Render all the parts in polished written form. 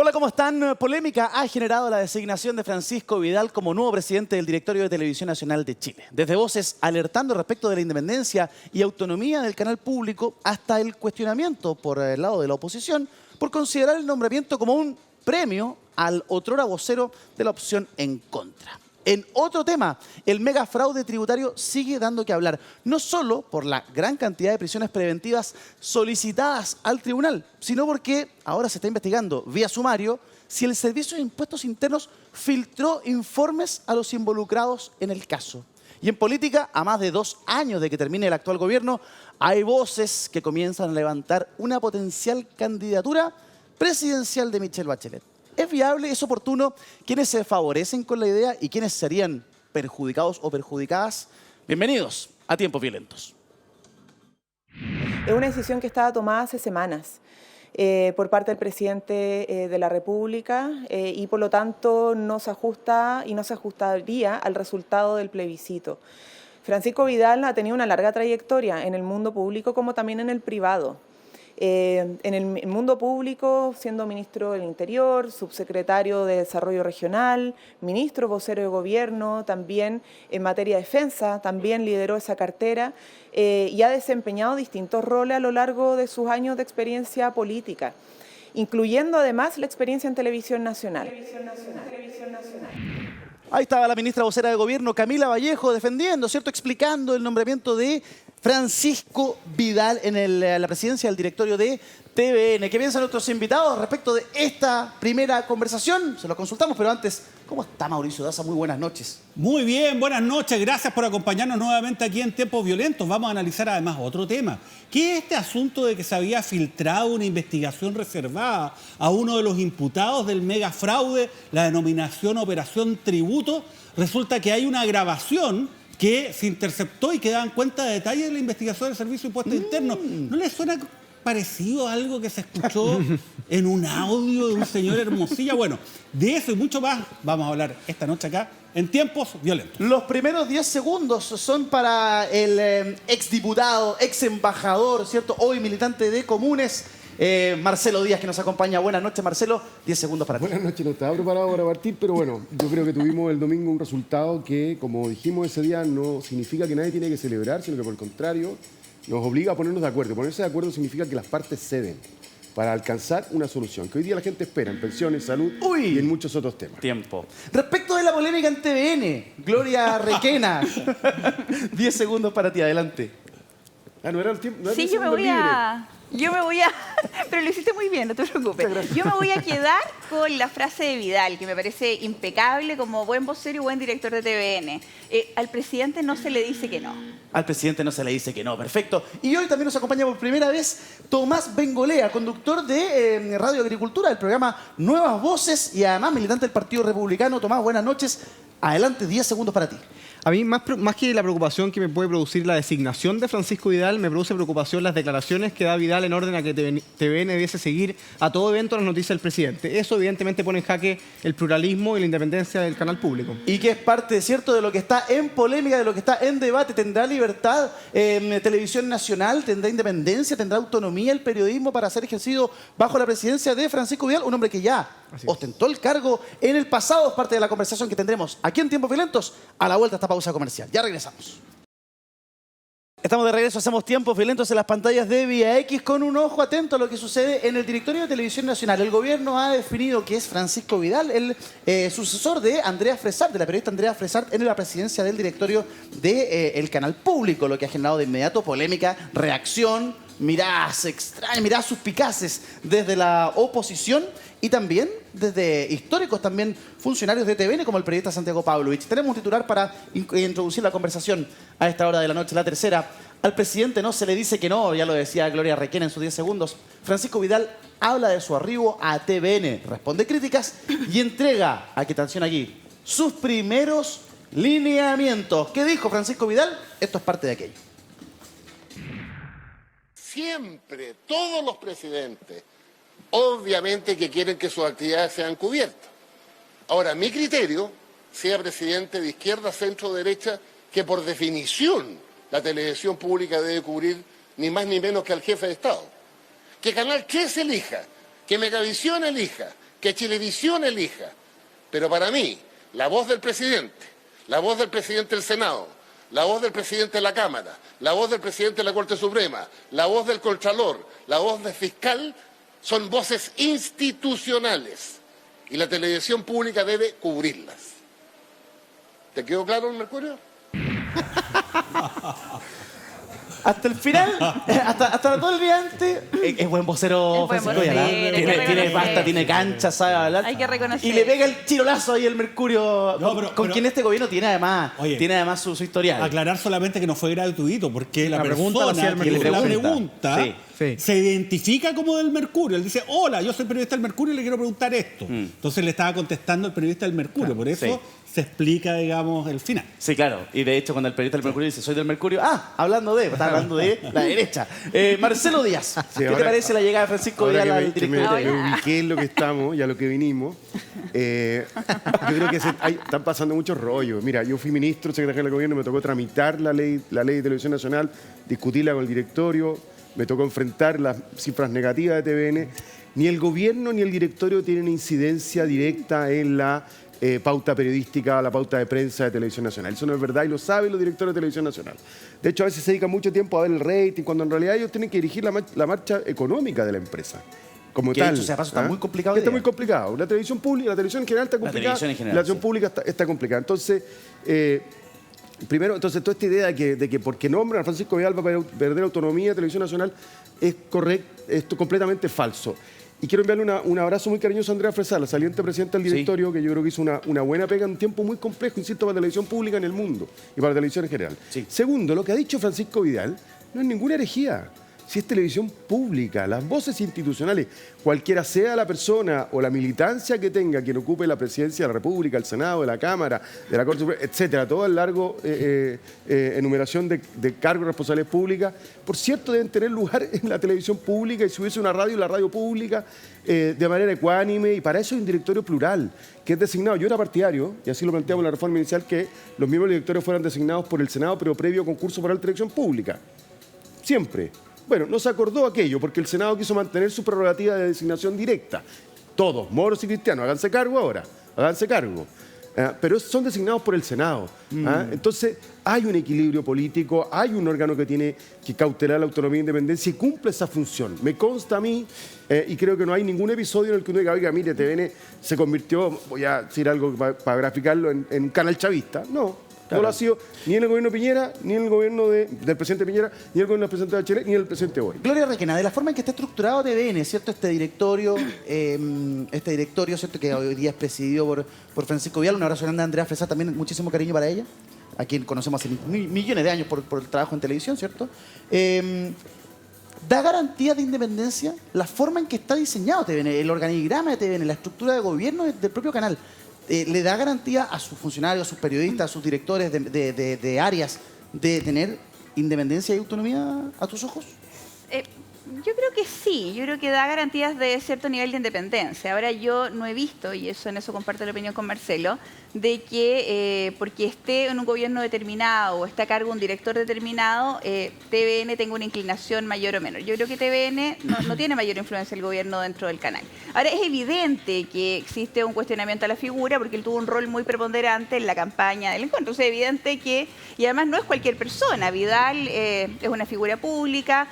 Hola, ¿cómo están? Polémica ha generado la designación de Francisco Vidal como nuevo presidente del Directorio de Televisión Nacional de Chile. Desde voces alertando respecto de la independencia y autonomía del canal público hasta el cuestionamiento por el lado de la oposición por considerar el nombramiento como un premio al otrora vocero de la opción en contra. En otro tema, el mega fraude tributario sigue dando que hablar, no solo por la gran cantidad de prisiones preventivas solicitadas al tribunal, sino porque ahora se está investigando vía sumario si el Servicio de Impuestos Internos filtró informes a los involucrados en el caso. Y en política, a más de 2 años de que termine el actual gobierno, hay voces que comienzan a levantar una potencial candidatura presidencial de Michelle Bachelet. ¿Es viable, es oportuno? ¿Quiénes se favorecen con la idea y quiénes serían perjudicados o perjudicadas? Bienvenidos a Tiempos Violentos. Es una decisión que estaba tomada hace semanas por parte del presidente de la República y por lo tanto no se ajusta y no se ajustaría al resultado del plebiscito. Francisco Vidal ha tenido una larga trayectoria en el mundo público como también en el privado. En el mundo público, siendo ministro del Interior, subsecretario de Desarrollo Regional, ministro vocero de Gobierno, también en materia de defensa, también lideró esa cartera y ha desempeñado distintos roles a lo largo de sus años de experiencia política, incluyendo además la experiencia en Televisión Nacional. Ahí estaba la ministra vocera de Gobierno, Camila Vallejo, defendiendo, ¿cierto?, explicando el nombramiento de Francisco Vidal en la presidencia del directorio de TVN. ¿Qué piensan nuestros invitados respecto de esta primera conversación? Se lo consultamos, pero antes, ¿cómo está Mauricio Daza? Muy buenas noches. Muy bien, buenas noches. Gracias por acompañarnos nuevamente aquí en Tiempos Violentos. Vamos a analizar además otro tema, que es este asunto de que se había filtrado una investigación reservada a uno de los imputados del megafraude, la denominación Operación Tributo. Resulta que hay una grabación que se interceptó y que daban cuenta de detalles de la investigación del Servicio de Impuestos Internos. ¿No les suena parecido a algo que se escuchó en un audio de un señor Hermosilla? Bueno, de eso y mucho más vamos a hablar esta noche acá en Tiempos Violentos. Los primeros 10 segundos son para el exdiputado, exembajador, ¿cierto?, hoy militante de Comunes, Marcelo Díaz, que nos acompaña. Buenas noches, Marcelo. 10 segundos para ti. Buenas noches, no estaba preparado para partir, pero bueno, yo creo que tuvimos el domingo un resultado que, como dijimos ese día, no significa que nadie tiene que celebrar, sino que por el contrario, nos obliga a ponernos de acuerdo. Ponerse de acuerdo significa que las partes ceden para alcanzar una solución, que hoy día la gente espera en pensiones, salud y en muchos otros temas. Tiempo. Respecto de la polémica en TVN, Gloria Requena. 10 segundos para ti, adelante. Ah, no era el tiempo. No era Sí, el yo me voy a... Pero lo hiciste muy bien, no te preocupes. Yo me voy a quedar con la frase de Vidal, que me parece impecable como buen vocero y buen director de TVN. Al presidente no se le dice que no. Al presidente no se le dice que no, perfecto. Y hoy también nos acompaña por primera vez Tomás Bengolea, conductor de Radio Agricultura, del programa Nuevas Voces y además militante del Partido Republicano. Tomás, buenas noches. Adelante, 10 segundos para ti. A mí, más que la preocupación que me puede producir la designación de Francisco Vidal, me produce preocupación las declaraciones que da Vidal en orden a que TVN debiese seguir a todo evento las noticias del presidente. Eso evidentemente pone en jaque el pluralismo y la independencia del canal público. Y que es parte, ¿cierto?, de lo que está en polémica, de lo que está en debate. ¿Tendrá libertad Televisión Nacional? ¿Tendrá independencia? ¿Tendrá autonomía el periodismo para ser ejercido bajo la presidencia de Francisco Vidal? Un hombre que ya ostentó el cargo en el pasado. Es parte de la conversación que tendremos aquí en Tiempos Violentos. A la vuelta a esta pausa comercial. Ya regresamos. Estamos de regreso, hacemos Tiempos Violentos en las pantallas de Vía X con un ojo atento a lo que sucede en el Directorio de Televisión Nacional. El gobierno ha definido que es Francisco Vidal el sucesor de Andrea Fresart, de la periodista Andrea Fresart, en la presidencia del directorio del canal público, lo que ha generado de inmediato polémica, reacción, miradas extrañas, miradas suspicaces desde la oposición y también desde históricos también funcionarios de TVN como el periodista Santiago Pavlovich. Tenemos un titular para introducir la conversación a esta hora de la noche, la tercera. Al presidente no se le dice que no, ya lo decía Gloria Requena en sus 10 segundos. Francisco Vidal habla de su arribo a TVN, responde críticas y entrega, aquí atención aquí, sus primeros lineamientos. ¿Qué dijo Francisco Vidal? Esto es parte de aquello. Siempre, todos los presidentes, obviamente que quieren que sus actividades sean cubiertas. Ahora, mi criterio, sea presidente de izquierda, centro, derecha, que por definición la televisión pública debe cubrir ni más ni menos que al jefe de Estado. Que Canal 3 elija, que Megavisión elija, que Chilevisión elija. Pero para mí, la voz del presidente del Senado, la voz del presidente de la Cámara, la voz del presidente de la Corte Suprema, la voz del Contralor, la voz del fiscal, son voces institucionales y la televisión pública debe cubrirlas. ¿Te quedó claro, Mercurio? Hasta el final, hasta todo el día antes, es buen vocero, Es buen Francisco vocero, Vidal, hay que tiene reconocer. pasta, tiene cancha, sabe hablar. Hay que reconocer. Y le pega el chirolazo ahí el Mercurio, No, con pero- quien este gobierno tiene además, Oye, su historial. Aclarar solamente que no fue gratuito, porque la pregunta la hacía persona el que le Mercurio. pregunta Sí, sí. se identifica como del Mercurio. Él dice, hola, yo soy periodista del Mercurio y le quiero preguntar esto. Entonces le estaba contestando el periodista del Mercurio. Por eso sí. se explica, digamos, el final. Sí, claro. Y de hecho, cuando el periodista del Mercurio dice, soy del Mercurio, está hablando de la derecha. Marcelo Díaz, ¿qué te ahora- parece la llegada de Francisco Ahora Vidal que al que director? me ubiqué en lo que estamos y a lo que vinimos, yo creo que están pasando muchos rollos. Mira, yo fui ministro, secretario del gobierno, me tocó tramitar la ley de Televisión Nacional, discutirla con el directorio, me tocó enfrentar las cifras negativas de TVN. Ni el gobierno ni el directorio tienen incidencia directa en la pauta periodística, la pauta de prensa de Televisión Nacional. Eso no es verdad y lo saben los directores de Televisión Nacional. De hecho, a veces se dedican mucho tiempo a ver el rating, cuando en realidad ellos tienen que dirigir la marcha económica de la empresa. Como Que tal. dicho sea de paso, está ¿ah? muy complicado Está hoy día. muy complicado. La televisión pública, la televisión en general está complicada. televisión en general, la televisión sí. pública está complicada. Entonces, primero, entonces toda esta idea de que porque nombran a Francisco Vidal va a perder autonomía de Televisión Nacional es correcto, esto completamente falso. Y quiero enviarle un abrazo muy cariñoso a Andrea Fresala, saliente presidenta del directorio, que yo creo que hizo una buena pega en un tiempo muy complejo, insisto, para la televisión pública en el mundo y para la televisión en general. Sí. Segundo, lo que ha dicho Francisco Vidal no es ninguna herejía. Si es televisión pública, las voces institucionales, cualquiera sea la persona o la militancia que tenga quien ocupe la presidencia de la República, el Senado, de la Cámara, de la Corte Suprema, etcétera, todo el largo enumeración de cargos y responsabilidades públicas, por cierto, deben tener lugar en la televisión pública y si hubiese una radio, la radio pública, de manera ecuánime, y para eso hay un directorio plural, que es designado. Yo era partidario, y así lo planteamos en la reforma inicial, que los miembros del directorio fueran designados por el Senado, pero previo concurso para la televisión pública. Siempre. Bueno, no se acordó aquello porque el Senado quiso mantener su prerrogativa de designación directa. Todos, moros y cristianos, háganse cargo ahora, háganse cargo. Pero son designados por el Senado. Entonces, hay un equilibrio político, hay un órgano que tiene que cautelar la autonomía e independencia y cumple esa función. Me consta a mí, y creo que no hay ningún episodio en el que uno diga, oiga, mire, TVN se convirtió, voy a decir algo para graficarlo, en un canal chavista. No. No lo ha sido ni en el gobierno de Piñera, ni en el gobierno del presidente Piñera, ni en el gobierno del presidente de Chile, ni en el presidente hoy. Gloria Requena, de la forma en que está estructurado TVN, ¿cierto? Este directorio, ¿cierto? Que hoy día es presidido por Francisco Vidal. Un abrazo grande a Andrea Fresa, también muchísimo cariño para ella, a quien conocemos hace millones de años por el trabajo en televisión, ¿cierto? ¿Da garantía de independencia la forma en que está diseñado TVN, el organigrama de TVN, la estructura de gobierno del propio canal? ¿Le da garantía a sus funcionarios, a sus periodistas, a sus directores de áreas de tener independencia y autonomía a tus ojos? Yo creo que sí, yo creo que da garantías de cierto nivel de independencia. Ahora yo no he visto, y en eso comparto la opinión con Marcelo, de que porque esté en un gobierno determinado o esté a cargo un director determinado, TVN tenga una inclinación mayor o menor. Yo creo que TVN no tiene mayor influencia el gobierno dentro del canal. Ahora es evidente que existe un cuestionamiento a la figura porque él tuvo un rol muy preponderante en la campaña del encuentro. Entonces es evidente que, y además no es cualquier persona, Vidal es una figura pública,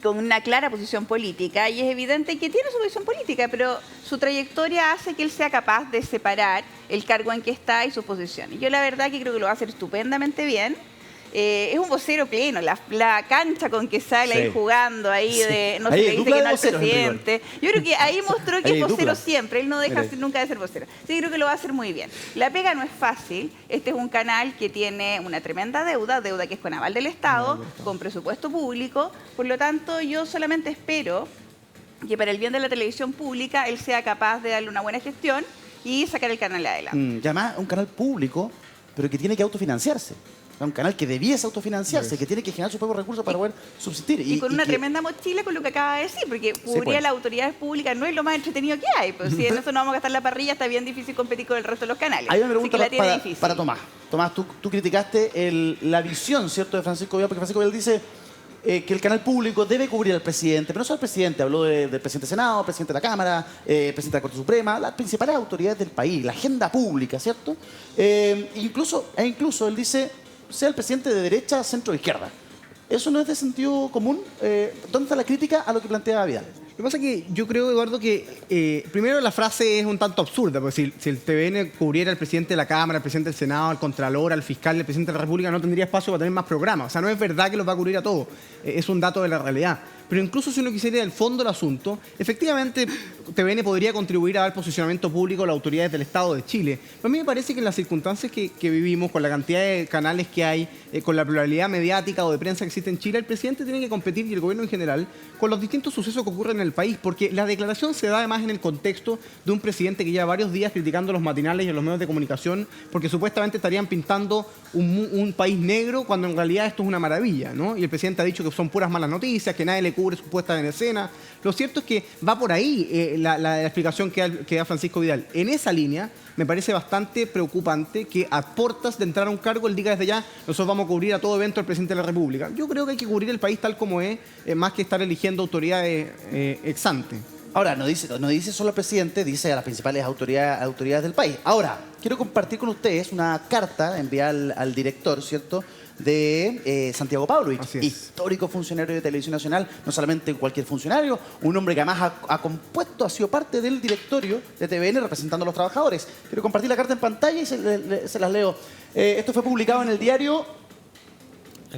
con una clara posición política, y es evidente que tiene su posición política, pero su trayectoria hace que él sea capaz de separar el cargo en que está y sus posiciones. Yo la verdad que creo que lo va a hacer estupendamente bien. Es un vocero pleno, la cancha con que sale ahí jugando, ahí de no se le dice que no al presidente. Yo creo que ahí mostró que es vocero siempre, él no deja nunca de ser vocero. Sí, creo que lo va a hacer muy bien. La pega no es fácil, este es un canal que tiene una tremenda deuda que es con aval del Estado, con presupuesto público, por lo tanto yo solamente espero que para el bien de la televisión pública él sea capaz de darle una buena gestión y sacar el canal adelante. Y además, un canal público, pero que tiene que autofinanciarse. Un canal que debiese autofinanciarse, que tiene que generar sus propios recursos para poder subsistir. Y con una tremenda mochila con lo que acaba de decir, porque cubrir a las autoridades públicas no es lo más entretenido que hay. Pues si en eso no vamos a gastar la parrilla, está bien difícil competir con el resto de los canales. Hay una pregunta Así que la tiene difícil. para Tomás. Tomás, tú criticaste la visión, ¿cierto?, de Francisco Vidal, porque Francisco Vidal dice, que el canal público debe cubrir al presidente, pero no solo al presidente, habló del presidente del Senado, presidente de la Cámara, presidente de la Corte Suprema, las principales autoridades del país, la agenda pública, ¿cierto? Incluso él dice, sea el presidente de derecha, centro o izquierda. ¿Eso no es de sentido común? ¿Dónde está la crítica a lo que plantea Vidal? Lo que pasa es que yo creo, Eduardo, que primero la frase es un tanto absurda, porque si el TVN cubriera al presidente de la Cámara, al presidente del Senado, al Contralor, al fiscal, al presidente de la República, no tendría espacio para tener más programas. O sea, no es verdad que los va a cubrir a todos. Es un dato de la realidad. Pero incluso si uno quisiera ir al fondo del asunto, efectivamente TVN podría contribuir a dar posicionamiento público a las autoridades del Estado de Chile. Pero a mí me parece que en las circunstancias que vivimos, con la cantidad de canales que hay, con la pluralidad mediática o de prensa que existe en Chile, el presidente tiene que competir, y el gobierno en general, con los distintos sucesos que ocurren en el país, porque la declaración se da además en el contexto de un presidente que lleva varios días criticando los matinales y los medios de comunicación porque supuestamente estarían pintando un país negro cuando en realidad esto es una maravilla, ¿no? Y el presidente ha dicho que son puras malas noticias, que nadie le cubre su puesta en escena. Lo cierto es que va por ahí la explicación que da Francisco Vidal. En esa línea me parece bastante preocupante que a portas de entrar a un cargo él diga desde ya, nosotros vamos a cubrir a todo evento al presidente de la República. Yo creo que hay que cubrir el país tal como es, más que estar eligiendo autoridades ex ante. Ahora, no dice solo al presidente, dice a las principales autoridades del país. Ahora, quiero compartir con ustedes una carta enviada al director, ¿cierto?, de Santiago Pavlovich, histórico funcionario de Televisión Nacional, no solamente cualquier funcionario, un hombre que además ha sido parte del directorio de TVN representando a los trabajadores. Quiero compartir la carta en pantalla y se las leo. Esto fue publicado en el diario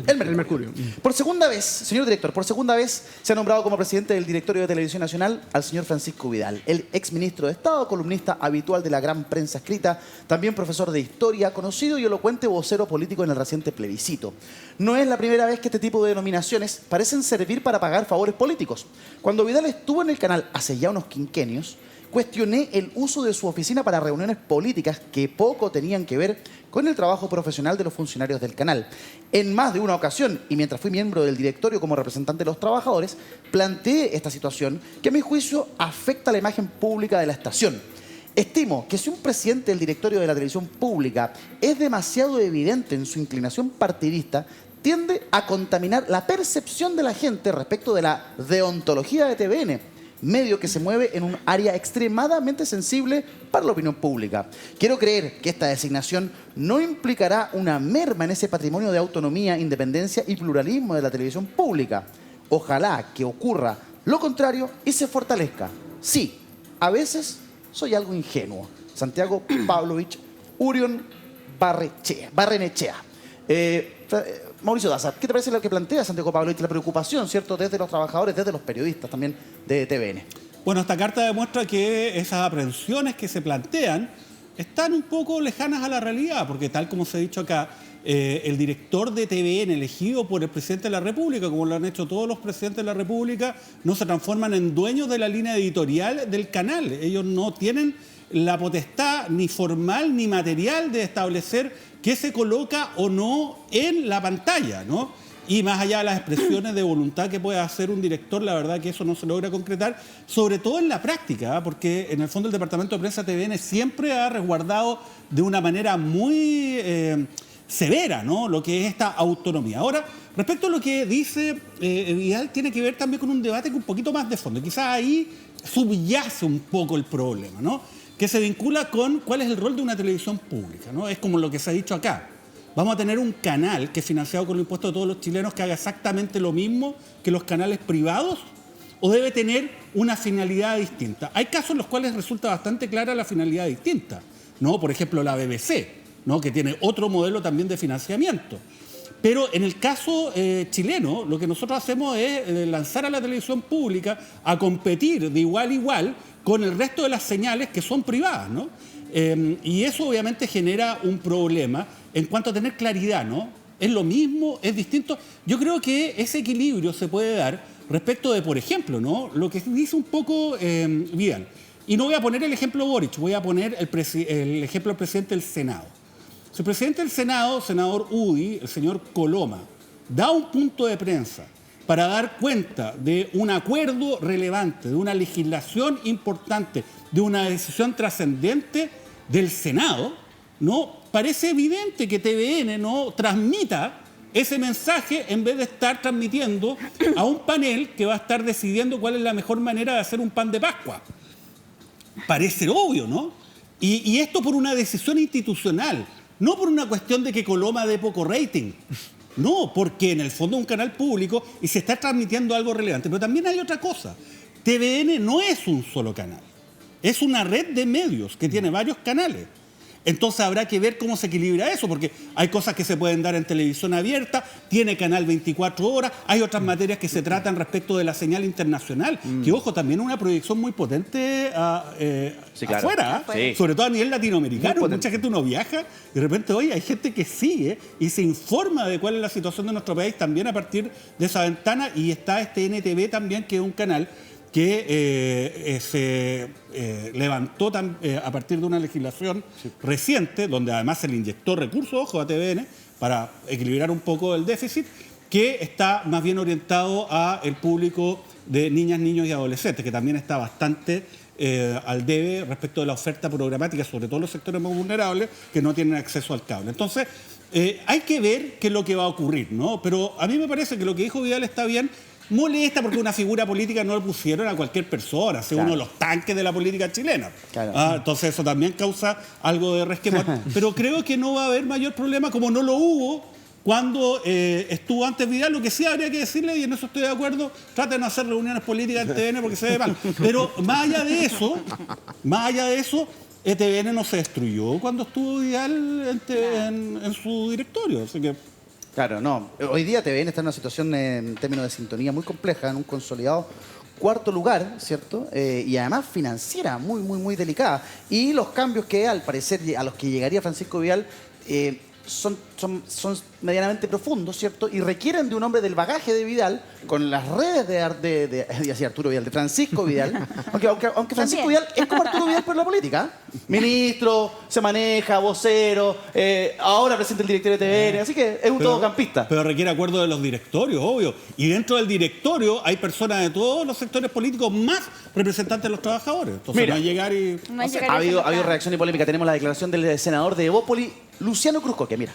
El Mercurio. Por segunda vez, señor director, por segunda vez se ha nombrado como presidente del directorio de Televisión Nacional al señor Francisco Vidal, el exministro de Estado, columnista habitual de la gran prensa escrita, también profesor de historia, conocido y elocuente vocero político en el reciente plebiscito. No es la primera vez que este tipo de denominaciones parecen servir para pagar favores políticos. Cuando Vidal estuvo en el canal hace ya unos quinquenios, cuestioné el uso de su oficina para reuniones políticas que poco tenían que ver con el trabajo profesional de los funcionarios del canal. En más de una ocasión, y mientras fui miembro del directorio como representante de los trabajadores, planteé esta situación que a mi juicio afecta la imagen pública de la estación. Estimo que si un presidente del directorio de la televisión pública es demasiado evidente en su inclinación partidista, tiende a contaminar la percepción de la gente respecto de la deontología de TVN, medio que se mueve en un área extremadamente sensible para la opinión pública. Quiero creer que esta designación no implicará una merma en ese patrimonio de autonomía, independencia y pluralismo de la televisión pública. Ojalá que ocurra lo contrario y se fortalezca. Sí, a veces soy algo ingenuo. Santiago Pavlovich, Urión Barrenechea. Mauricio Daza, ¿qué te parece lo que plantea Santiago Pavlovich, la preocupación, ¿cierto?, desde los trabajadores, desde los periodistas también de TVN? Bueno, esta carta demuestra que esas aprehensiones que se plantean están un poco lejanas a la realidad, porque tal como se ha dicho acá, el director de TVN elegido por el presidente de la República, como lo han hecho todos los presidentes de la República, no se transforman en dueños de la línea editorial del canal. Ellos no tienen la potestad ni formal ni material de establecer qué se coloca o no en la pantalla, ¿no? Y más allá de las expresiones de voluntad que pueda hacer un director, la verdad que eso no se logra concretar, sobre todo en la práctica, porque en el fondo el Departamento de Prensa TVN siempre ha resguardado de una manera muy severa, ¿no?, lo que es esta autonomía. Ahora, respecto a lo que dice Vidal, tiene que ver también con un debate un poquito más de fondo. Quizás ahí subyace un poco el problema, ¿no?, que se vincula con cuál es el rol de una televisión pública, ¿no? Es como lo que se ha dicho acá. Vamos a tener un canal que es financiado con los impuestos de todos los chilenos que haga exactamente lo mismo que los canales privados, o debe tener una finalidad distinta. Hay casos en los cuales resulta bastante clara la finalidad distinta, ¿no? Por ejemplo, la BBC, ¿no?, que tiene otro modelo también de financiamiento. Pero en el caso chileno, lo que nosotros hacemos es lanzar a la televisión pública a competir de igual a igual con el resto de las señales que son privadas, ¿no? Y eso obviamente genera un problema en cuanto a tener claridad, ¿no? ¿Es lo mismo? ¿Es distinto? Yo creo que ese equilibrio se puede dar respecto de, por ejemplo, ¿no?, lo que dice un poco Vidal. Y no voy a poner el ejemplo Boric, voy a poner el ejemplo del presidente del Senado. Si el presidente del Senado, senador UDI, el señor Coloma, da un punto de prensa para dar cuenta de un acuerdo relevante, de una legislación importante, de una decisión trascendente del Senado, ¿no?, parece evidente que TVN no transmita ese mensaje en vez de estar transmitiendo a un panel que va a estar decidiendo cuál es la mejor manera de hacer un pan de Pascua. Parece obvio, ¿no? Y esto por una decisión institucional, no por una cuestión de que Coloma dé poco rating. No, porque en el fondo es un canal público y se está transmitiendo algo relevante. Pero también hay otra cosa. TVN no es un solo canal. Es una red de medios que tiene varios canales. Entonces habrá que ver cómo se equilibra eso, porque hay cosas que se pueden dar en televisión abierta, tiene canal 24 horas, hay otras materias que se tratan respecto de la señal internacional, que ojo, también es una proyección muy potente Sí, claro. afuera, Sí. sobre todo a nivel latinoamericano. Mucha gente uno viaja y de repente, oye, hay gente que sigue y se informa de cuál es la situación de nuestro país también a partir de esa ventana, y está este NTV también, que es un canal que se levantó a partir de una legislación reciente, donde además se le inyectó recursos, ojo, a TVN, para equilibrar un poco el déficit, que está más bien orientado al público de niñas, niños y adolescentes, que también está bastante al debe respecto de la oferta programática, sobre todo los sectores más vulnerables que no tienen acceso al cable. Entonces, hay que ver qué es lo que va a ocurrir, ¿no? Pero a mí me parece que lo que dijo Vidal está bien. Molesta porque una figura política no lo pusieron a cualquier persona, es uno de los tanques de la política chilena. Claro. Entonces eso también causa algo de resquemor. Pero creo que no va a haber mayor problema, como no lo hubo cuando estuvo antes Vidal. Lo que sí habría que decirle, y en eso estoy de acuerdo, traten de hacer reuniones políticas en TVN porque se ve mal. Pero más allá de eso, TVN no se destruyó cuando estuvo Vidal en su directorio. Así que... Claro, no. Hoy día TVN está en una situación en términos de sintonía muy compleja, en un consolidado cuarto lugar, ¿cierto? Y además financiera, muy, muy, muy delicada. Y los cambios que al parecer a los que llegaría Francisco Vidal son medianamente profundos, ¿cierto? Y requieren de un hombre del bagaje de Vidal, con las redes de Arturo Vidal, de Francisco Vidal, aunque Francisco Vidal es como Arturo Vidal por la política. Ministro, se maneja, vocero, ahora presidente del directorio de TVN, así que es un todocampista. Pero requiere acuerdo de los directorios, obvio. Y dentro del directorio hay personas de todos los sectores políticos, más representantes de los trabajadores. Entonces Mira, no es llegar y... No hay Ha habido reacción y polémica. Tenemos la declaración del senador de Evópoli, Luciano Cruzcoque, mira.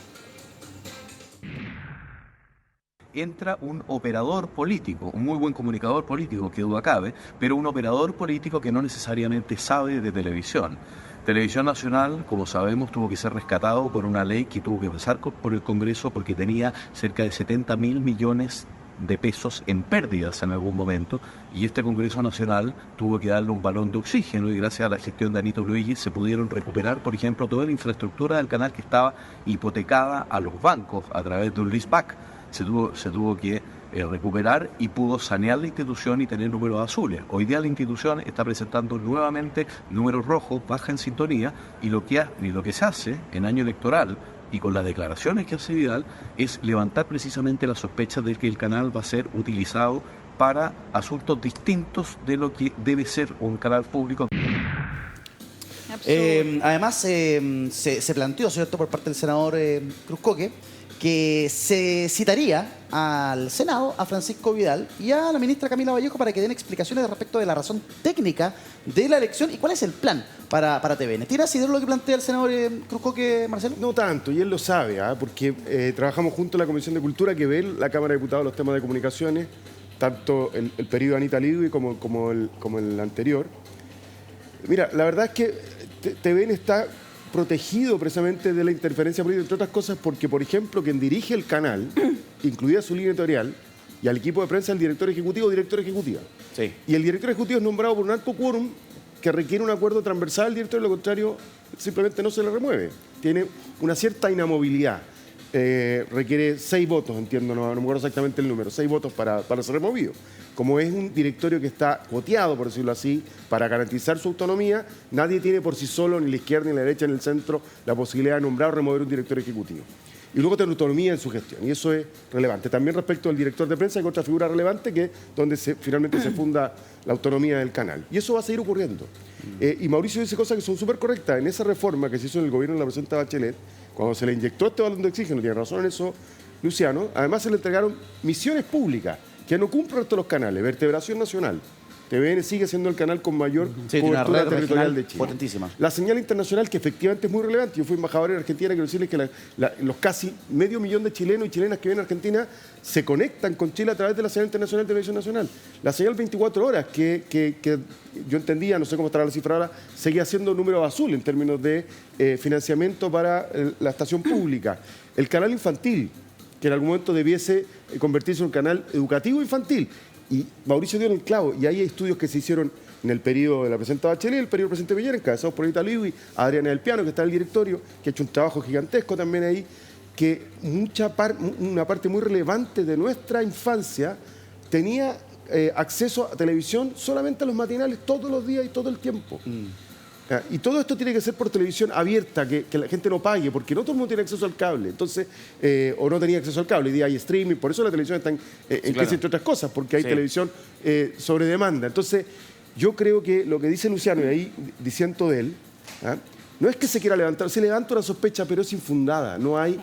Entra un operador político, un muy buen comunicador político, que duda cabe, pero un operador político que no necesariamente sabe de televisión. Televisión Nacional, como sabemos, tuvo que ser rescatado por una ley que tuvo que pasar por el Congreso porque tenía cerca de 70.000 millones de pesos en pérdidas en algún momento, y este Congreso Nacional tuvo que darle un balón de oxígeno, y gracias a la gestión de Anito Luigi se pudieron recuperar, por ejemplo, toda la infraestructura del canal que estaba hipotecada a los bancos a través de un leaseback. Se tuvo que recuperar y pudo sanear la institución y tener números azules. Hoy día la institución está presentando nuevamente números rojos, baja en sintonía, y lo que se hace en año electoral y con las declaraciones que hace Vidal es levantar precisamente la sospecha de que el canal va a ser utilizado para asuntos distintos de lo que debe ser un canal público. Además, se planteó, ¿cierto?, por parte del senador Cruzcoque, que se citaría al Senado, a Francisco Vidal y a la ministra Camila Vallejo para que den explicaciones respecto de la razón técnica de la elección y cuál es el plan para TVN. ¿Tiene así de lo que plantea el senador Cruzcoque, Marcelo? No tanto, y él lo sabe, porque trabajamos junto a la Comisión de Cultura, que ve la Cámara de Diputados los temas de comunicaciones, tanto el periodo de Anita Ligui como el anterior. Mira, la verdad es que TVN está protegido precisamente de la interferencia política, entre otras cosas porque, por ejemplo, quien dirige el canal, incluida su línea editorial, y al equipo de prensa, el director ejecutivo o directora ejecutiva. Sí. Y el director ejecutivo es nombrado por un alto quórum que requiere un acuerdo transversal del director, de lo contrario, simplemente no se le remueve. Tiene una cierta inamovilidad. Requiere 6 votos, entiendo, no me acuerdo exactamente el número, 6 votos para ser removido. Como es un directorio que está coteado, por decirlo así, para garantizar su autonomía, nadie tiene por sí solo, ni la izquierda, ni la derecha, ni el centro, la posibilidad de nombrar o remover un director ejecutivo. Y luego tiene autonomía en su gestión, y eso es relevante. También respecto al director de prensa, hay otra figura relevante que es donde finalmente se funda la autonomía del canal. Y eso va a seguir ocurriendo. Y Mauricio dice cosas que son súper correctas. En esa reforma que se hizo en el gobierno de la presidenta Bachelet, cuando se le inyectó este balón de oxígeno, tiene razón en eso Luciano, además se le entregaron misiones públicas que no cumplen el resto de los canales, vertebración nacional, TVN sigue siendo el canal con mayor tiene una cobertura red territorial regional de Chile. potentísima. La señal internacional, que efectivamente es muy relevante. Yo fui embajador en Argentina, quiero decirles que los casi medio millón de chilenos y chilenas que viven en Argentina se conectan con Chile a través de la señal internacional de televisión nacional. La señal 24 horas, que yo entendía, no sé cómo estará la cifra ahora, seguía siendo un número azul en términos de financiamiento para la estación pública. El canal infantil, que en algún momento debiese convertirse en un canal educativo infantil. Y Mauricio dio en el clavo, y hay estudios que se hicieron en el periodo de la presidenta Bachelet, el periodo del presidente Piñera, encabezados por Anita Liwi, Adriana del Piano, que está en el directorio, que ha hecho un trabajo gigantesco también ahí, que una parte muy relevante de nuestra infancia tenía acceso a televisión solamente a los matinales todos los días y todo el tiempo. Y todo esto tiene que ser por televisión abierta, que la gente no pague, porque no todo el mundo tiene acceso al cable, entonces, o no tenía acceso al cable, hoy día hay streaming, por eso la televisión está en crisis, entre otras cosas, porque hay televisión sobre demanda. Entonces, yo creo que lo que dice Luciano, y ahí diciendo de él, no es que se quiera levantar, se levanta una sospecha, pero es infundada. No hay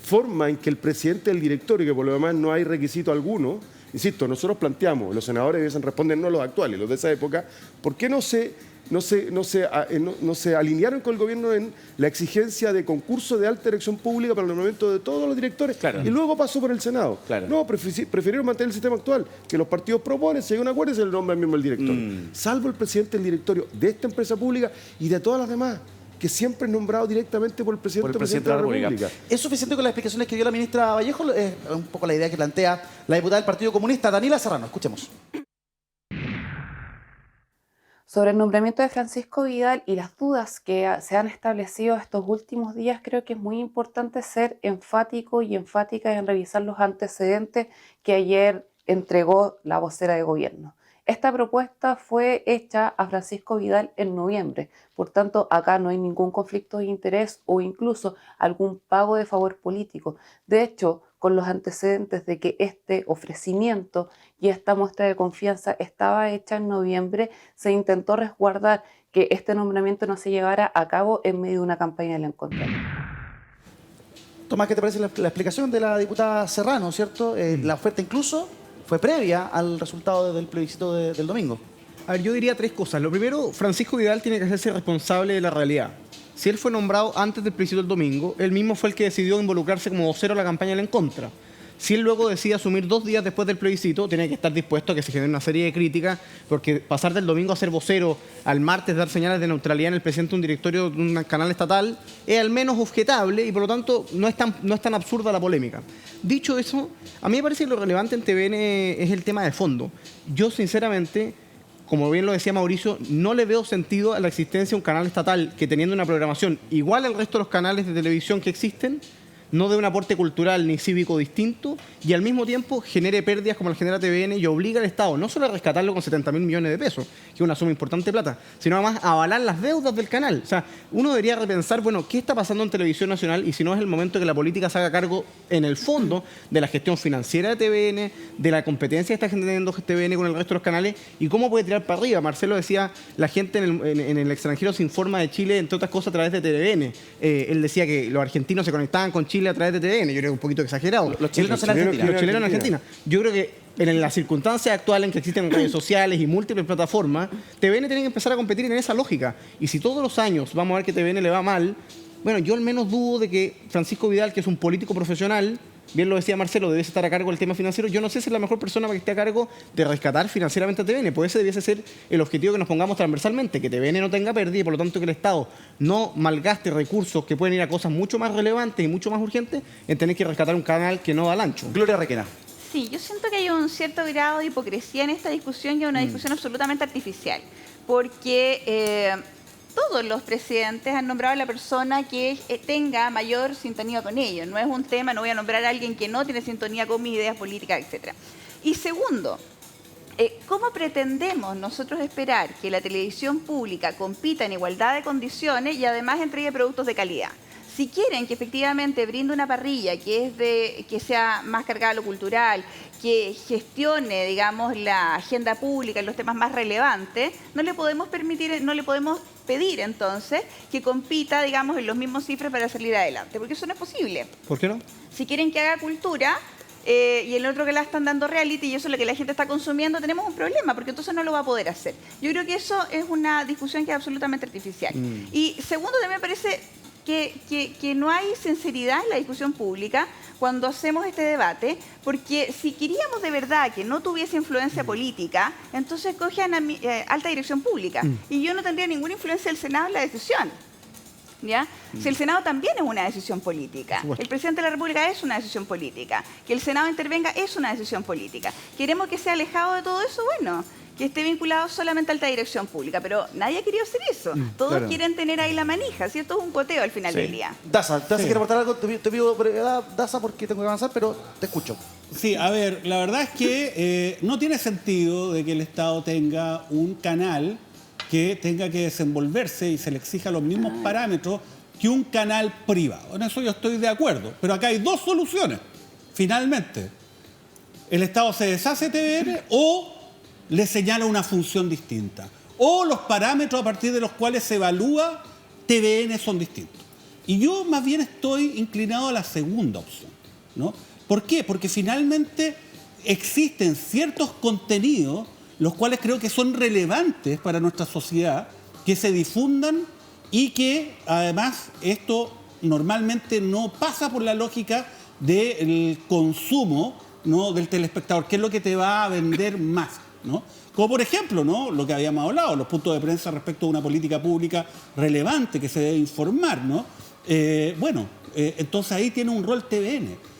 forma en que el presidente del directorio, que por lo demás no hay requisito alguno, insisto, nosotros planteamos, los senadores debiesen responder, no los actuales, los de esa época, ¿por qué no se alinearon con el gobierno en la exigencia de concurso de alta dirección pública para el nombramiento de todos los directores? Y luego pasó por el Senado. No, prefirieron mantener el sistema actual, que los partidos proponen, se llega a un acuerdo y se le nombra mismo el director. Salvo el presidente del directorio de esta empresa pública y de todas las demás, que siempre es nombrado directamente por el presidente de la República. ¿Es suficiente con las explicaciones que dio la ministra Vallejo? Es un poco la idea que plantea la diputada del Partido Comunista, Daniela Serrano. Escuchemos. Sobre el nombramiento de Francisco Vidal y las dudas que se han establecido estos últimos días, creo que es muy importante ser enfático y enfática en revisar los antecedentes que ayer entregó la vocera de gobierno. Esta propuesta fue hecha a Francisco Vidal en noviembre, por tanto acá no hay ningún conflicto de interés o incluso algún pago de favor político. De hecho, con los antecedentes de que este ofrecimiento y esta muestra de confianza estaba hecha en noviembre, se intentó resguardar que este nombramiento no se llevara a cabo en medio de una campaña del encuentro. Tomás, ¿qué te parece la explicación de la diputada Serrano, cierto? La oferta incluso fue previa al resultado del plebiscito del domingo. A ver, yo diría tres cosas. Lo primero, Francisco Vidal tiene que hacerse responsable de la realidad. Si él fue nombrado antes del plebiscito del domingo, él mismo fue el que decidió involucrarse como vocero a la campaña en contra. Si él luego decide asumir 2 días después del plebiscito, tiene que estar dispuesto a que se genere una serie de críticas, porque pasar del domingo a ser vocero, al martes dar señales de neutralidad en el presidente de un directorio de un canal estatal, es al menos objetable y por lo tanto no es tan absurda la polémica. Dicho eso, a mí me parece que lo relevante en TVN es el tema de fondo. Yo sinceramente, como bien lo decía Mauricio, no le veo sentido a la existencia de un canal estatal que, teniendo una programación igual al resto de los canales de televisión que existen, no dé un aporte cultural ni cívico distinto y al mismo tiempo genere pérdidas como la genera TVN y obliga al Estado no solo a rescatarlo con 70.000 millones de pesos, que es una suma importante de plata, sino además a avalar las deudas del canal. O sea, uno debería repensar, bueno, ¿qué está pasando en Televisión Nacional? Y si no es el momento que la política se haga cargo en el fondo de la gestión financiera de TVN, de la competencia que está generando TVN con el resto de los canales y cómo puede tirar para arriba. Marcelo decía, la gente en el extranjero se informa de Chile, entre otras cosas, a través de TVN. Él decía que los argentinos se conectaban con Chile a través de TVN. Yo creo que es un poquito exagerado. Los chilenos en Argentina. Los chilenos en Argentina. Yo creo que en las circunstancias actuales en que existen redes sociales y múltiples plataformas, TVN tiene que empezar a competir en esa lógica. Y si todos los años vamos a ver que TVN le va mal, bueno, yo al menos dudo de que Francisco Vidal, que es un político profesional, bien lo decía Marcelo, debe estar a cargo del tema financiero. Yo no sé si es la mejor persona para que esté a cargo de rescatar financieramente a TVN. Pues ese debiese ser el objetivo que nos pongamos transversalmente, que TVN no tenga pérdida y por lo tanto que el Estado no malgaste recursos que pueden ir a cosas mucho más relevantes y mucho más urgentes en tener que rescatar un canal que no da al ancho. Gloria Requena. Sí, yo siento que hay un cierto grado de hipocresía en esta discusión y una discusión absolutamente artificial, porque todos los presidentes han nombrado a la persona que tenga mayor sintonía con ellos. No es un tema, no voy a nombrar a alguien que no tiene sintonía con mis ideas políticas, etc. Y segundo, ¿cómo pretendemos nosotros esperar que la televisión pública compita en igualdad de condiciones y además entregue productos de calidad? Si quieren que efectivamente brinde una parrilla que sea más cargada a lo cultural, que gestione, digamos, la agenda pública en los temas más relevantes, no le podemos pedir entonces que compita, digamos, en los mismos cifras para salir adelante, porque eso no es posible. ¿Por qué no? Si quieren que haga cultura, y el otro que la están dando reality, y eso es lo que la gente está consumiendo, tenemos un problema, porque entonces no lo va a poder hacer. Yo creo que eso es una discusión que es absolutamente artificial. Y segundo, también me parece que no hay sinceridad en la discusión pública cuando hacemos este debate, porque si queríamos de verdad que no tuviese influencia política, entonces cojan a alta dirección pública. Y yo no tendría ninguna influencia del Senado en la decisión. ¿Ya? Si el Senado también es una decisión política, el presidente de la República es una decisión política, que el Senado intervenga es una decisión política. ¿Queremos que sea alejado de todo eso? Bueno, que esté vinculado solamente a alta dirección pública, pero nadie ha querido hacer eso. Todos quieren tener ahí la manija, ¿cierto? Es un coteo al final del día. Daza, ¿quiere aportar algo? Te pido brevedad, Daza, porque tengo que avanzar, pero te escucho. Sí, a ver, la verdad es que no tiene sentido de que el Estado tenga un canal que tenga que desenvolverse y se le exija los mismos parámetros que un canal privado. En eso yo estoy de acuerdo. Pero acá hay dos soluciones. Finalmente, el Estado se deshace de TVN o le señala una función distinta. O los parámetros a partir de los cuales se evalúa TVN son distintos. Y yo más bien estoy inclinado a la segunda opción, ¿no? ¿Por qué? Porque finalmente existen ciertos contenidos los cuales creo que son relevantes para nuestra sociedad, que se difundan y que además esto normalmente no pasa por la lógica del consumo, ¿no?, del telespectador, que es lo que te va a vender más, ¿no? Como por ejemplo, ¿no?, lo que habíamos hablado, los puntos de prensa respecto a una política pública relevante que se debe informar, ¿no? Entonces ahí tiene un rol TVN.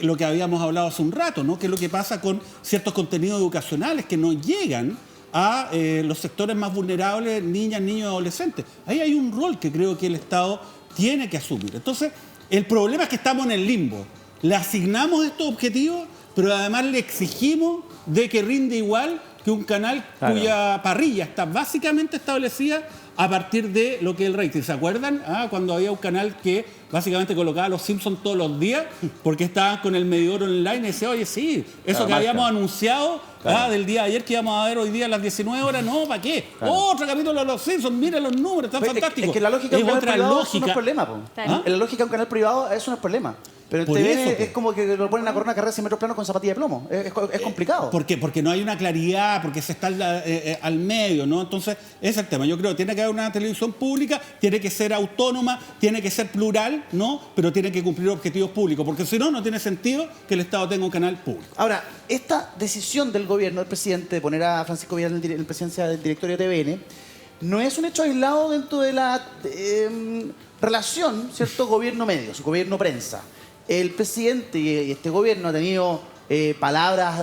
Lo que habíamos hablado hace un rato, ¿no?, que es lo que pasa con ciertos contenidos educacionales que no llegan a los sectores más vulnerables, niñas, niños y adolescentes. Ahí hay un rol que creo que el Estado tiene que asumir. Entonces, el problema es que estamos en el limbo. Le asignamos estos objetivos, pero además le exigimos de que rinde igual que un canal cuya parrilla está básicamente establecida a partir de lo que es el rating. ¿Se acuerdan? Cuando había un canal que básicamente colocaba a los Simpsons todos los días porque estaban con el medidor online y decía, oye, sí, eso que habíamos anunciado del día de ayer que íbamos a ver hoy día a las 19 horas, no, ¿para qué? Otro capítulo de los Simpsons, miren los números, están fantásticos. Es que la lógica de un canal privado eso no es problema. En la lógica de un canal privado eso no es problema. Pero el TVN es como que lo ponen a correr una carrera de 100 metros planos con zapatilla de plomo. Es complicado. ¿Por qué? Porque no hay una claridad, porque se está al medio, ¿no? Entonces, ese es el tema. Yo creo que tiene que haber una televisión pública, tiene que ser autónoma, tiene que ser plural, ¿no? Pero tiene que cumplir objetivos públicos, porque si no, no tiene sentido que el Estado tenga un canal público. Ahora, esta decisión del gobierno, del presidente, de poner a Francisco Vidal en presidencia del directorio de TVN, no es un hecho aislado dentro de la relación, ¿cierto?, gobierno-medios, gobierno-prensa. El presidente y este gobierno ha tenido palabras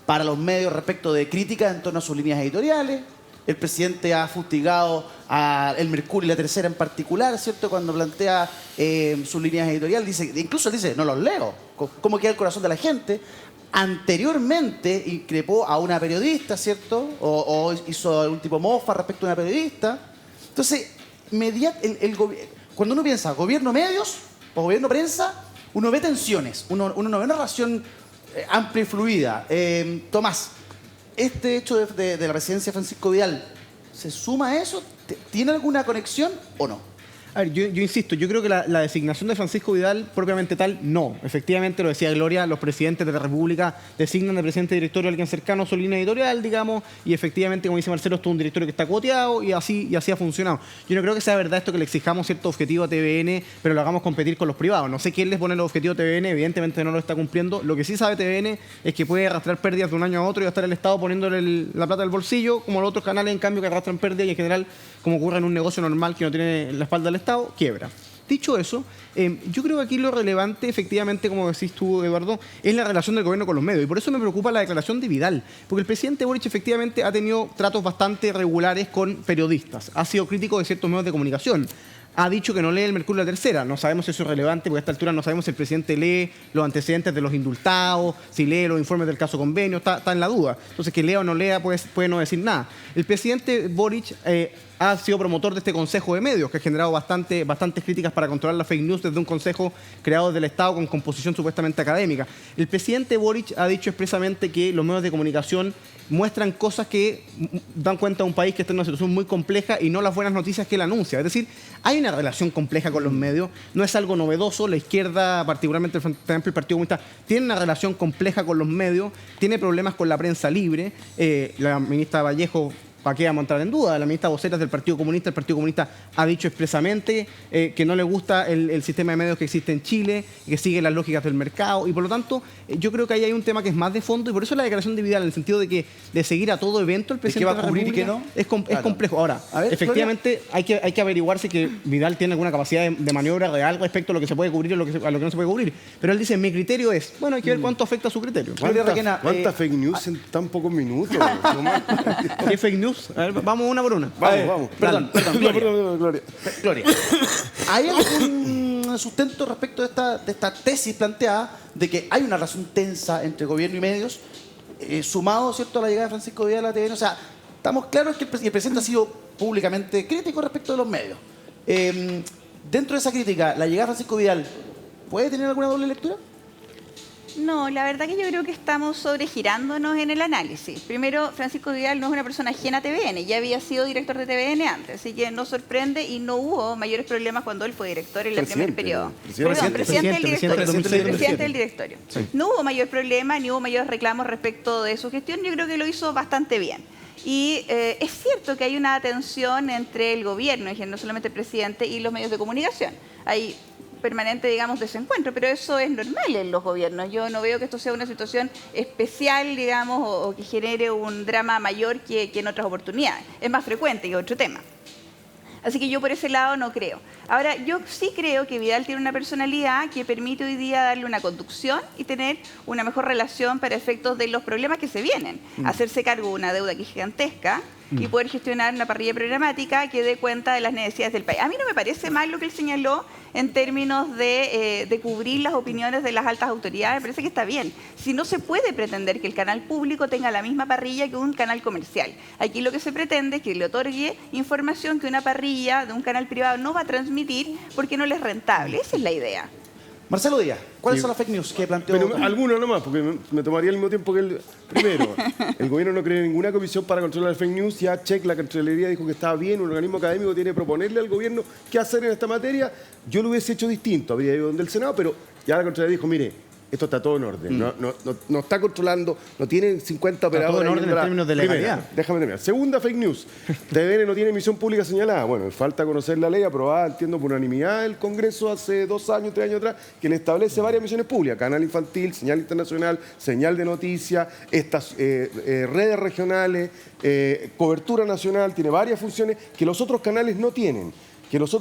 para los medios respecto de críticas en torno a sus líneas editoriales. El presidente ha fustigado a El Mercurio y La Tercera en particular, ¿cierto?, cuando plantea sus líneas editoriales. Incluso dice, no los leo. ¿Cómo queda el corazón de la gente? Anteriormente increpó a una periodista, ¿cierto? O hizo un tipo mofa respecto a una periodista. Entonces, cuando uno piensa gobierno-medios o gobierno-prensa, uno ve tensiones, uno no ve una relación amplia y fluida. Tomás, este hecho de la presidencia de Francisco Vidal, ¿se suma a eso? ¿Tiene alguna conexión o no? A ver, yo insisto, yo creo que la designación de Francisco Vidal propiamente tal, no. Efectivamente, lo decía Gloria, los presidentes de la República designan de presidente directorio a alguien cercano a su línea editorial, digamos, y efectivamente, como dice Marcelo, esto es un directorio que está cuoteado y así ha funcionado. Yo no creo que sea verdad esto que le exijamos cierto objetivo a TVN, pero lo hagamos competir con los privados. No sé quién les pone el objetivo a TVN, evidentemente no lo está cumpliendo. Lo que sí sabe TVN es que puede arrastrar pérdidas de un año a otro y estar el Estado poniéndole la plata del bolsillo, como los otros canales, en cambio, que arrastran pérdidas y en general, como ocurre en un negocio normal que no tiene la espalda del Estado, quiebra. Dicho eso, yo creo que aquí lo relevante, efectivamente, como decís tú, Eduardo, es la relación del gobierno con los medios. Y por eso me preocupa la declaración de Vidal. Porque el presidente Boric efectivamente ha tenido tratos bastante regulares con periodistas. Ha sido crítico de ciertos medios de comunicación. Ha dicho que no lee El Mercurio y La Tercera. No sabemos si eso es relevante, porque a esta altura no sabemos si el presidente lee los antecedentes de los indultados, si lee los informes del caso Convenio, está en la duda. Entonces, que lea o no lea puede no decir nada. El presidente Boric ha sido promotor de este Consejo de Medios, que ha generado bastantes críticas para controlar la fake news desde un consejo creado desde el Estado con composición supuestamente académica. El presidente Boric ha dicho expresamente que los medios de comunicación muestran cosas que dan cuenta de un país que está en una situación muy compleja y no las buenas noticias que él anuncia. Es decir, hay una relación compleja con los medios, no es algo novedoso. La izquierda, particularmente el Frente Amplio y el Partido Comunista, tiene una relación compleja con los medios, tiene problemas con la prensa libre. La ministra Vallejo, ¿para qué vamos a entrar en duda? La ministra vocera del Partido Comunista, el Partido Comunista ha dicho expresamente que no le gusta el sistema de medios que existe en Chile, que sigue las lógicas del mercado, y por lo tanto yo creo que ahí hay un tema que es más de fondo, y por eso la declaración de Vidal, en el sentido de que de seguir a todo evento el presidente de la República, no? es complejo. Ahora, efectivamente hay que averiguarse que Vidal tiene alguna capacidad de maniobra real respecto a lo que se puede cubrir y a lo que no se puede cubrir, pero él dice, mi criterio es, bueno, hay que ver cuánto afecta a su criterio. ¿Cuántas fake news en tan pocos minutos? ¿Qué fake news? A ver, vamos una por una. Vamos. Perdón, Gloria. ¿Hay algún sustento respecto de esta tesis planteada de que hay una relación tensa entre gobierno y medios, sumado, ¿cierto?, a la llegada de Francisco Vidal a la TVN? O sea, estamos claros que el presidente ha sido públicamente crítico respecto de los medios. Dentro de esa crítica, ¿la llegada de Francisco Vidal puede tener alguna doble lectura? No, la verdad que yo creo que estamos sobregirándonos en el análisis. Primero, Francisco Vidal no es una persona ajena a TVN, ya había sido director de TVN antes, así que no sorprende y no hubo mayores problemas cuando él fue director en el primer periodo. Presidente del directorio. Sí. No hubo mayor problema ni hubo mayores reclamos respecto de su gestión, yo creo que lo hizo bastante bien. Y es cierto que hay una tensión entre el gobierno, no solamente el presidente, y los medios de comunicación. Hay permanente, digamos, desencuentro, pero eso es normal en los gobiernos. Yo no veo que esto sea una situación especial, digamos, o que genere un drama mayor que en otras oportunidades. Es más frecuente que otro tema. Así que yo por ese lado no creo. Ahora, yo sí creo que Vidal tiene una personalidad que permite hoy día darle una conducción y tener una mejor relación para efectos de los problemas que se vienen. Hacerse cargo de una deuda que es gigantesca y poder gestionar una parrilla programática que dé cuenta de las necesidades del país. A mí no me parece mal lo que él señaló en términos de cubrir las opiniones de las altas autoridades. Me parece que está bien. Si no se puede pretender que el canal público tenga la misma parrilla que un canal comercial. Aquí lo que se pretende es que le otorgue información que una parrilla de un canal privado no va a transmitir porque no le es rentable. Esa es la idea. Marcelo Díaz, ¿cuáles son las fake news que planteó? Algunos nomás, porque me tomaría el mismo tiempo que él. Primero, el gobierno no cree ninguna comisión para controlar las fake news. Ya Check, la Contraloría, dijo que estaba bien. Un organismo académico tiene que proponerle al gobierno qué hacer en esta materia. Yo lo hubiese hecho distinto, habría ido donde el Senado, pero ya la Contraloría dijo, mire, esto está todo en orden. No está controlando, no tiene 50 operadores. Está todo en orden en términos de legalidad. Primera, déjame terminar. Segunda fake news. TVN no tiene emisión pública señalada. Bueno, falta conocer la ley aprobada, entiendo, por unanimidad del Congreso hace 2 años, 3 años atrás, que le establece varias emisiones públicas. Canal infantil, señal internacional, señal de noticias, estas redes regionales, cobertura nacional, tiene varias funciones que los otros canales no tienen. Porque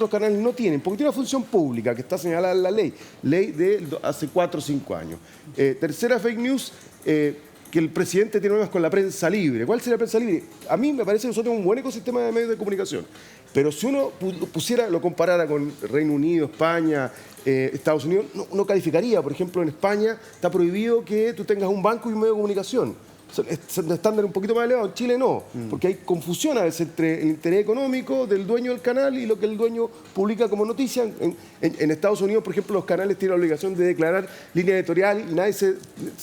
tiene una función pública que está señalada en la ley de hace 4 o 5 años. Tercera fake news, que el presidente tiene problemas con la prensa libre. ¿Cuál sería la prensa libre? A mí me parece que nosotros tenemos un buen ecosistema de medios de comunicación, pero si uno lo comparara con Reino Unido, España, Estados Unidos, no calificaría. Por ejemplo, en España está prohibido que tú tengas un banco y un medio de comunicación. Son estándares un poquito más elevados. En Chile no, porque hay confusión a veces entre el interés económico del dueño del canal y lo que el dueño publica como noticia. En Estados Unidos, por ejemplo, los canales tienen la obligación de declarar línea editorial y nadie se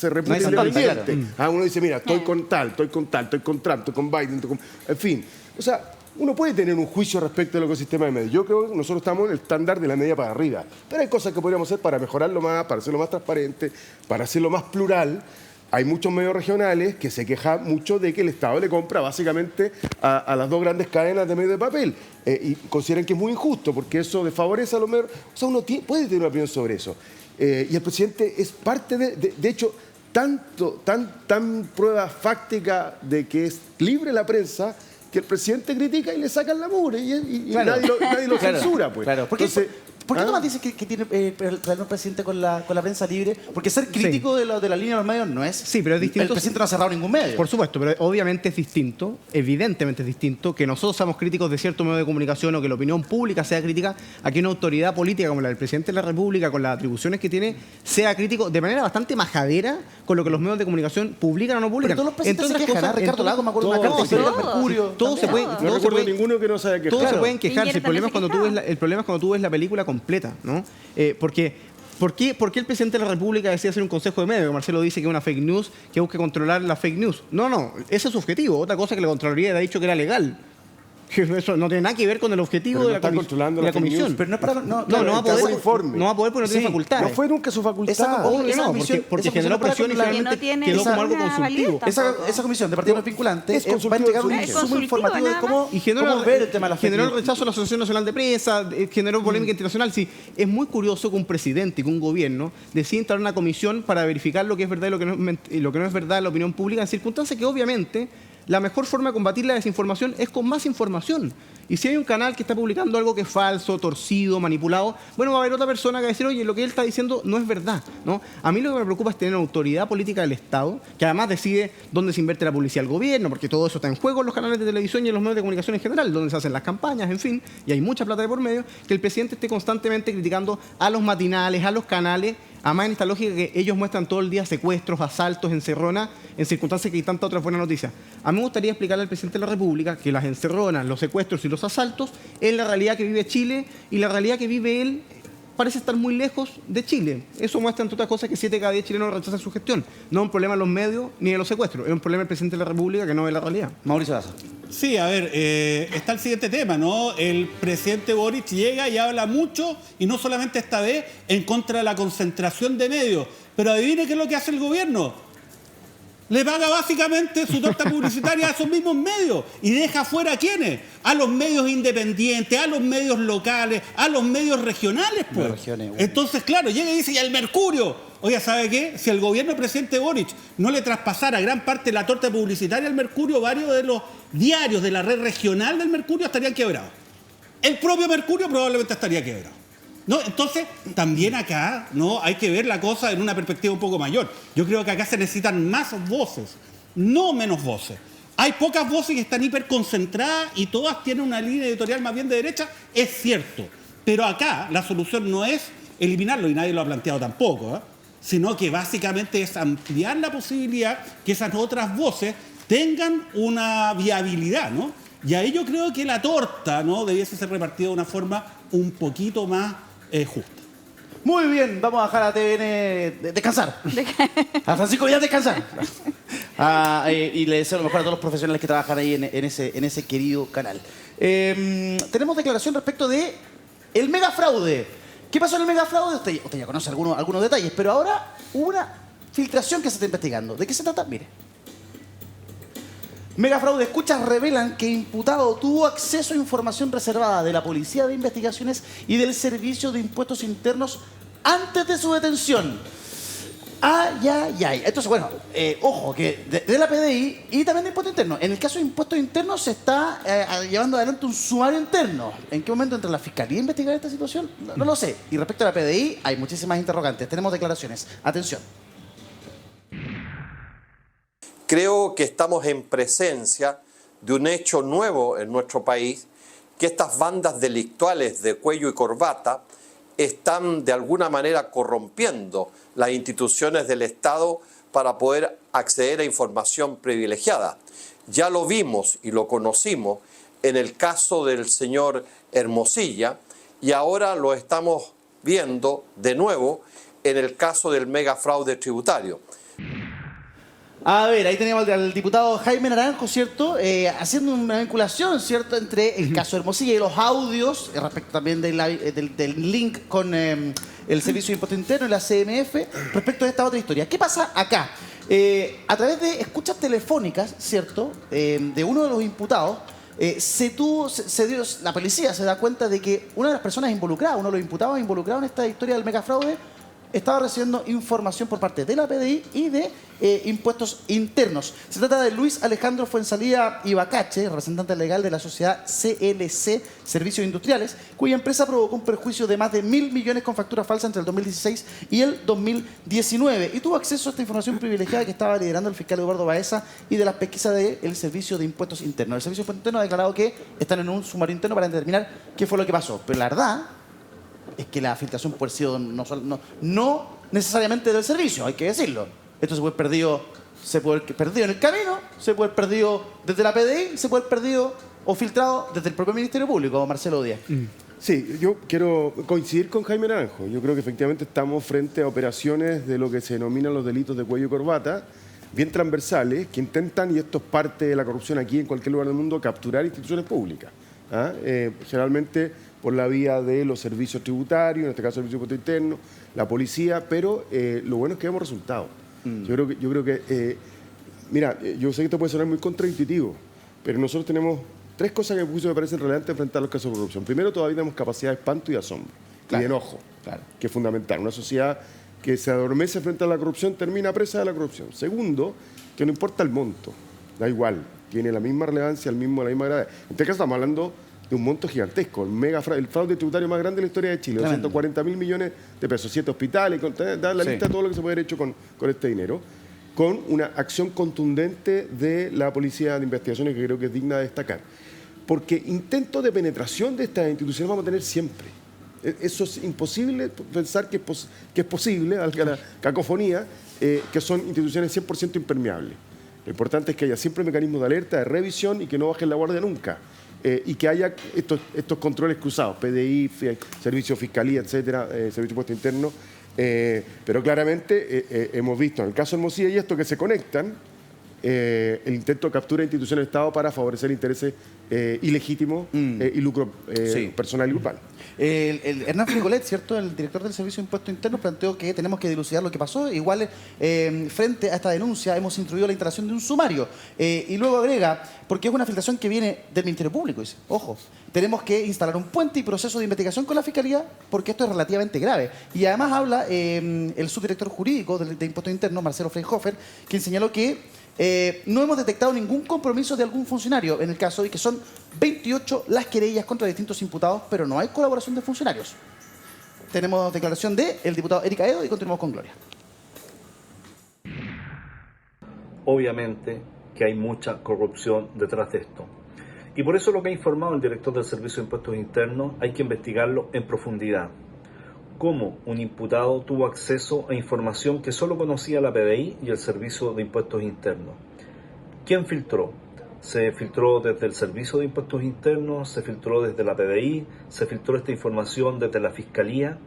reputa independiente. Uno dice, mira, estoy con tal, estoy con Trump, estoy con Biden, en fin. O sea, uno puede tener un juicio respecto al ecosistema de medios. Yo creo que nosotros estamos en el estándar de la media para arriba. Pero hay cosas que podríamos hacer para mejorarlo más, para hacerlo más transparente, para hacerlo más plural. Hay muchos medios regionales que se quejan mucho de que el Estado le compra básicamente a las 2 grandes cadenas de medios de papel y consideran que es muy injusto porque eso desfavorece a los medios. O sea, uno puede tener una opinión sobre eso. Y el presidente es parte de hecho, tan prueba fáctica de que es libre la prensa que el presidente critica y le sacan la mugre y nadie lo censura. Pues. Claro, porque ¿Por qué Tomás dice que tiene el presidente con la prensa libre? Porque ser crítico de la línea de los medios no es... Sí, pero es distinto. El presidente no ha cerrado ningún medio. Por supuesto, pero obviamente es distinto, evidentemente es distinto, que nosotros seamos críticos de cierto medio de comunicación o que la opinión pública sea crítica, a que una autoridad política como la del presidente de la República, con las atribuciones que tiene, sea crítico de manera bastante majadera con lo que los medios de comunicación publican o no publican. Pero todos los presidentes se quejan, Ricardo Lago, me acuerdo de una carta que escribió al Mercurio. Todos se pueden... No recuerdo ninguno que no se haya quejado. Todos se pueden quejar, si el problema es Piñera cuando tú ves la película completa, ¿no? Porque ¿por qué el presidente de la República decide hacer un consejo de medios? Marcelo dice que es una fake news, que busca controlar la fake news. No, ese es su objetivo. Otra cosa que la Contraloría le ha dicho que era legal. Eso no tiene nada que ver con el objetivo de la comisión. Pero no es para... No va a poder porque no tiene facultades. No fue nunca su facultad. Porque generó presión y finalmente quedó como algo consultivo. Esa comisión de partidos vinculantes va a entregar un insumo informativo de cómo ver el tema de la fake generó el news. rechazo de la Asociación Nacional de Prensa, generó polémica internacional. Sí, es muy curioso que un presidente y que un gobierno decida instalar una comisión para verificar lo que es verdad y lo que no es verdad en la opinión pública en circunstancias que obviamente la mejor forma de combatir la desinformación es con más información. Y si hay un canal que está publicando algo que es falso, torcido, manipulado, bueno, va a haber otra persona que va a decir, oye, lo que él está diciendo no es verdad, ¿no? A mí lo que me preocupa es tener una autoridad política del Estado, que además decide dónde se invierte la publicidad del gobierno, porque todo eso está en juego en los canales de televisión y en los medios de comunicación en general, donde se hacen las campañas, en fin, y hay mucha plata de por medio, que el presidente esté constantemente criticando a los matinales, a los canales, además en esta lógica que ellos muestran todo el día secuestros, asaltos, encerronas, en circunstancias que hay tantas otras buenas noticias. A mí me gustaría explicarle al presidente de la República que las encerronas, los secuestros y los asaltos es la realidad que vive Chile y la realidad que vive él parece estar muy lejos de Chile. Eso muestra, entre otras cosas, que 7 de cada 10 chilenos rechazan su gestión. No es un problema de los medios ni de los secuestros, es un problema del presidente de la República que no ve la realidad. Mauricio Daza. Sí, a ver, está el siguiente tema, ¿no? El presidente Boric llega y habla mucho, y no solamente esta vez, en contra de la concentración de medios. Pero adivine qué es lo que hace el gobierno. Le paga básicamente su torta publicitaria a esos mismos medios y deja fuera a ¿quiénes? A los medios independientes, a los medios locales, a los medios regionales, pues. Entonces, claro, llega y dice, y el Mercurio. Oiga, ¿sabe qué? Si el gobierno del presidente Boric no le traspasara gran parte de la torta publicitaria al Mercurio, varios de los diarios de la red regional del Mercurio estarían quebrados. El propio Mercurio probablemente estaría quebrado. ¿No? Entonces, también acá, ¿no?, hay que ver la cosa en una perspectiva un poco mayor. Yo creo que acá se necesitan más voces, no menos voces. Hay pocas voces que están hiperconcentradas y todas tienen una línea editorial más bien de derecha, es cierto. Pero acá la solución no es eliminarlo, y nadie lo ha planteado tampoco, ¿eh?, sino que básicamente es ampliar la posibilidad que esas otras voces tengan una viabilidad, ¿no? Y ahí yo creo que la torta, ¿no?, debiese ser repartida de una forma un poquito más justa. Muy bien, vamos a dejar a TVN descansar. A Francisco Vidal descansar. Y le deseo lo mejor a todos los profesionales que trabajan ahí en ese querido canal. Tenemos declaración respecto de el megafraude. ¿Qué pasó en el megafraude? Usted ya conoce algunos detalles, pero ahora hubo una filtración que se está investigando. ¿De qué se trata? Mire. Megafraude, escuchas revelan que imputado tuvo acceso a información reservada de la Policía de Investigaciones y del Servicio de Impuestos Internos antes de su detención. Ay. Entonces, bueno, ojo, que de la PDI y también de Impuestos Internos. En el caso de Impuestos Internos se está llevando adelante un sumario interno. ¿En qué momento entra la Fiscalía a investigar esta situación? No lo sé. Y respecto a la PDI, hay muchísimas interrogantes. Tenemos declaraciones. Atención. Creo que estamos en presencia de un hecho nuevo en nuestro país, que estas bandas delictuales de cuello y corbata están de alguna manera corrompiendo las instituciones del Estado para poder acceder a información privilegiada. Ya lo vimos y lo conocimos en el caso del señor Hermosilla y ahora lo estamos viendo de nuevo en el caso del megafraude tributario. A ver, ahí teníamos al diputado Jaime Naranjo, ¿cierto? Haciendo una vinculación, ¿cierto?, entre el caso Hermosilla y los audios, respecto también del link con el Servicio de Impuestos Internos y la CMF, respecto a esta otra historia. ¿Qué pasa acá? A través de escuchas telefónicas, ¿cierto?, de uno de los imputados, la policía se da cuenta de que una de las personas involucradas, uno de los imputados involucrados en esta historia del megafraude, estaba recibiendo información por parte de la PDI y de impuestos internos. Se trata de Luis Alejandro Fuenzalía Ibacache, representante legal de la sociedad CLC Servicios Industriales, cuya empresa provocó un perjuicio de más de 1.000 millones con factura falsa entre el 2016 y el 2019. Y tuvo acceso a esta información privilegiada que estaba liderando el fiscal Eduardo Baeza y de las pesquisas del Servicio de Impuestos Internos. El Servicio de Impuestos Internos ha declarado que están en un sumario interno para determinar qué fue lo que pasó. Pero la verdad es que la filtración puede haber sido no necesariamente del servicio, hay que decirlo. Esto se puede haber perdido en el camino, se puede haber perdido desde la PDI, se puede haber perdido o filtrado desde el propio Ministerio Público, Marcelo Díaz. Sí, yo quiero coincidir con Jaime Naranjo. Yo creo que efectivamente estamos frente a operaciones de lo que se denominan los delitos de cuello y corbata, bien transversales, que intentan, y esto es parte de la corrupción aquí en cualquier lugar del mundo, capturar instituciones públicas. Generalmente por la vía de los servicios tributarios, en este caso el Servicio de Impuestos Internos, la policía, pero lo bueno es que vemos resultados. Yo creo que mira, yo sé que esto puede sonar muy contraintuitivo, pero nosotros tenemos tres cosas que me parecen relevantes frente a los casos de corrupción. Primero, todavía tenemos capacidad de espanto y de asombro, y de enojo, que es fundamental. Una sociedad que se adormece frente a la corrupción termina presa de la corrupción. Segundo, que no importa el monto, da igual, tiene la misma relevancia, la misma gravedad. En este caso estamos hablando de un monto gigantesco, el fraude tributario más grande de la historia de Chile, 240.000 millones de pesos, 7 hospitales, da la lista de todo lo que se puede haber hecho con este dinero, con una acción contundente de la Policía de Investigaciones que creo que es digna de destacar. Porque intentos de penetración de estas instituciones vamos a tener siempre. Eso es imposible pensar que es posible, a la cacofonía, que son instituciones 100% impermeables. Lo importante es que haya siempre mecanismos de alerta, de revisión y que no bajen la guardia nunca. Y que haya estos controles cruzados, PDI, Servicio de Fiscalía, etcétera, Servicio de Impuestos Internos. Pero claramente hemos visto en el caso de Hermosilla y esto que se conectan, el intento de captura de instituciones del Estado para favorecer intereses ilegítimos y lucro personal y grupal. Hernán Frigolet, ¿cierto?, el director del Servicio de Impuestos Internos, planteó que tenemos que dilucidar lo que pasó. Igual, frente a esta denuncia, hemos instruido la instalación de un sumario. Y luego agrega, porque es una filtración que viene del Ministerio Público, dice, ojo, tenemos que instalar un puente y proceso de investigación con la Fiscalía, porque esto es relativamente grave. Y además habla el subdirector jurídico de Impuestos Internos, Marcelo Freyhofer, quien señaló que no hemos detectado ningún compromiso de algún funcionario en el caso y que son 28 las querellas contra distintos imputados, pero no hay colaboración de funcionarios. Tenemos declaración del diputado Eric Aedo y continuamos con Gloria. Obviamente que hay mucha corrupción detrás de esto. Y por eso lo que ha informado el director del Servicio de Impuestos Internos hay que investigarlo en profundidad. Cómo un imputado tuvo acceso a información que solo conocía la PDI y el Servicio de Impuestos Internos. ¿Quién filtró? Se filtró desde el Servicio de Impuestos Internos, se filtró desde la PDI, se filtró esta información desde la Fiscalía.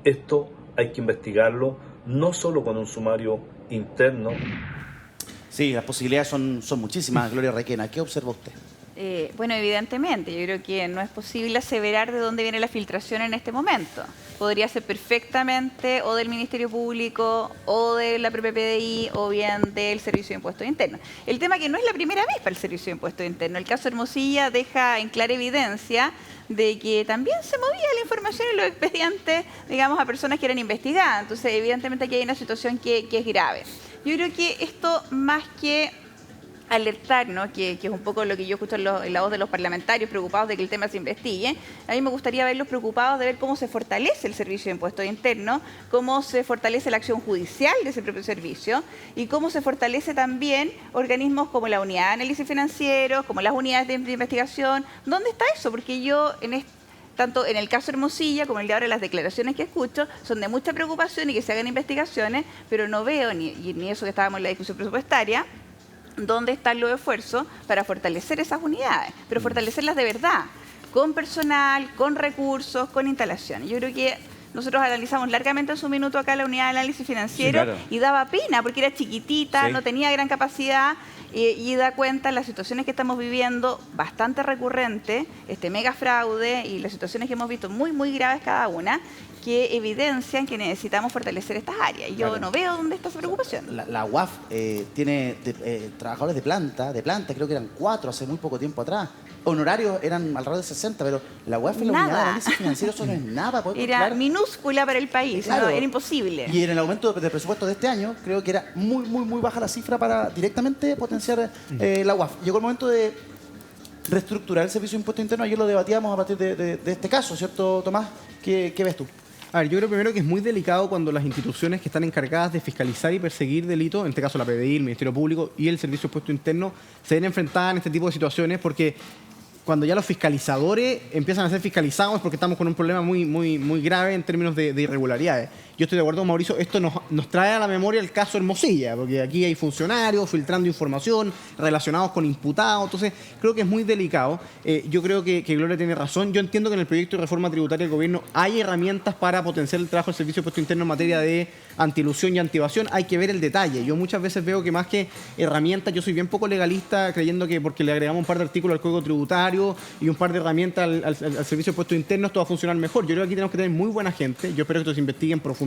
Esto hay que investigarlo no solo con un sumario interno. Sí, las posibilidades son muchísimas, Gloria Requena. ¿Qué observa usted? Bueno, evidentemente, yo creo que no es posible aseverar de dónde viene la filtración en este momento. Podría ser perfectamente o del Ministerio Público, o de la propia PDI, o bien del Servicio de Impuestos Internos. El tema que no es la primera vez para el Servicio de Impuestos Internos. El caso Hermosilla deja en clara evidencia de que también se movía la información en los expedientes, digamos, a personas que eran investigadas. Entonces, evidentemente aquí hay una situación que es grave. Yo creo que esto, más que alertar, ¿no?, que es un poco lo que yo escucho en la voz de los parlamentarios preocupados de que el tema se investigue, a mí me gustaría verlos preocupados de ver cómo se fortalece el Servicio de Impuestos Internos, cómo se fortalece la acción judicial de ese propio servicio y cómo se fortalece también organismos como la Unidad de Análisis Financieros, como las unidades de investigación. ¿Dónde está eso? Porque yo tanto en el caso Hermosilla como el de ahora, las declaraciones que escucho son de mucha preocupación y que se hagan investigaciones, pero no veo, ni eso que estábamos en la discusión presupuestaria, dónde están los esfuerzos para fortalecer esas unidades, pero fortalecerlas de verdad, con personal, con recursos, con instalaciones. Yo creo que nosotros analizamos largamente en su minuto acá la Unidad de Análisis Financiero, sí, claro, y daba pena porque era chiquitita, sí, no tenía gran capacidad, y da cuenta de las situaciones que estamos viviendo, bastante recurrente, este mega fraude y las situaciones que hemos visto muy, muy graves cada una, que evidencian que necesitamos fortalecer estas áreas. Y yo, claro, no veo dónde está esa preocupación. La UAF tiene trabajadores de planta, creo que eran 4 hace muy poco tiempo atrás. honorarios eran alrededor de 60, pero la UEF y la unidad de análisis financiero eso no es nada para poder Era controlar. minúscula para el país, Claro. ¿no? Era imposible. Y en el aumento de presupuesto de este año, creo que era muy baja la cifra para directamente potenciar la UAF. Llegó el momento de reestructurar el servicio de impuesto interno. Ayer lo debatíamos a partir de este caso, ¿cierto, Tomás? ¿Qué ves tú? A ver, yo creo primero que es muy delicado cuando las instituciones que están encargadas de fiscalizar y perseguir delitos, en este caso la PDI, el Ministerio Público y el Servicio de Impuesto Interno, se ven enfrentadas en este tipo de situaciones porque cuando ya los fiscalizadores empiezan a ser fiscalizados es porque estamos con un problema muy grave en términos de irregularidades. Yo estoy de acuerdo con Mauricio, esto nos trae a la memoria el caso Hermosilla, porque aquí hay funcionarios filtrando información relacionados con imputados, entonces creo que es muy delicado. Yo creo que Gloria tiene razón. Yo entiendo que en el proyecto de reforma tributaria del gobierno hay herramientas para potenciar el trabajo del Servicio de Impuesto Interno en materia de antielusión y antievasión. Hay que ver el detalle. Yo muchas veces veo que más que herramientas, yo soy bien poco legalista creyendo que porque le agregamos un par de artículos al Código Tributario y un par de herramientas al Servicio de Impuestos Internos, todo va a funcionar mejor. Yo creo que aquí tenemos que tener muy buena gente. Yo espero que esto se investigue en profundidad.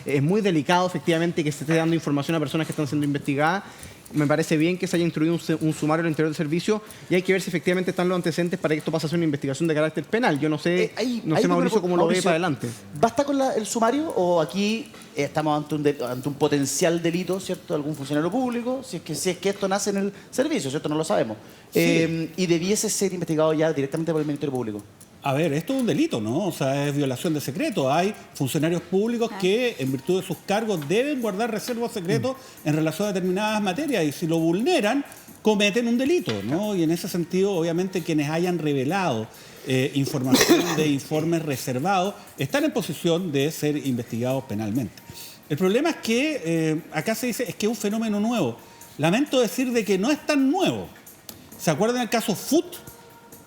Es muy delicado, efectivamente, que se esté dando información a personas que están siendo investigadas. Me parece bien que se haya instruido un sumario al interior del servicio y hay que ver si efectivamente están los antecedentes para que esto pase a ser una investigación de carácter penal. Yo no sé, Mauricio, cómo lo ve para adelante. ¿Basta con el sumario o aquí estamos ante un potencial delito, ¿cierto?, de algún funcionario público, si es que esto nace en el servicio, ¿cierto? No lo sabemos. Sí. Y debiese ser investigado ya directamente por el Ministerio Público. A ver, esto es un delito, ¿no? O sea, es violación de secreto. Hay funcionarios públicos que, en virtud de sus cargos, deben guardar reservos secretos en relación a determinadas materias y si lo vulneran, cometen un delito, ¿no? Y en ese sentido, obviamente, quienes hayan revelado información de informes reservados están en posición de ser investigados penalmente. El problema es que acá se dice es que es un fenómeno nuevo. Lamento decir de que no es tan nuevo. ¿Se acuerdan del caso FUT?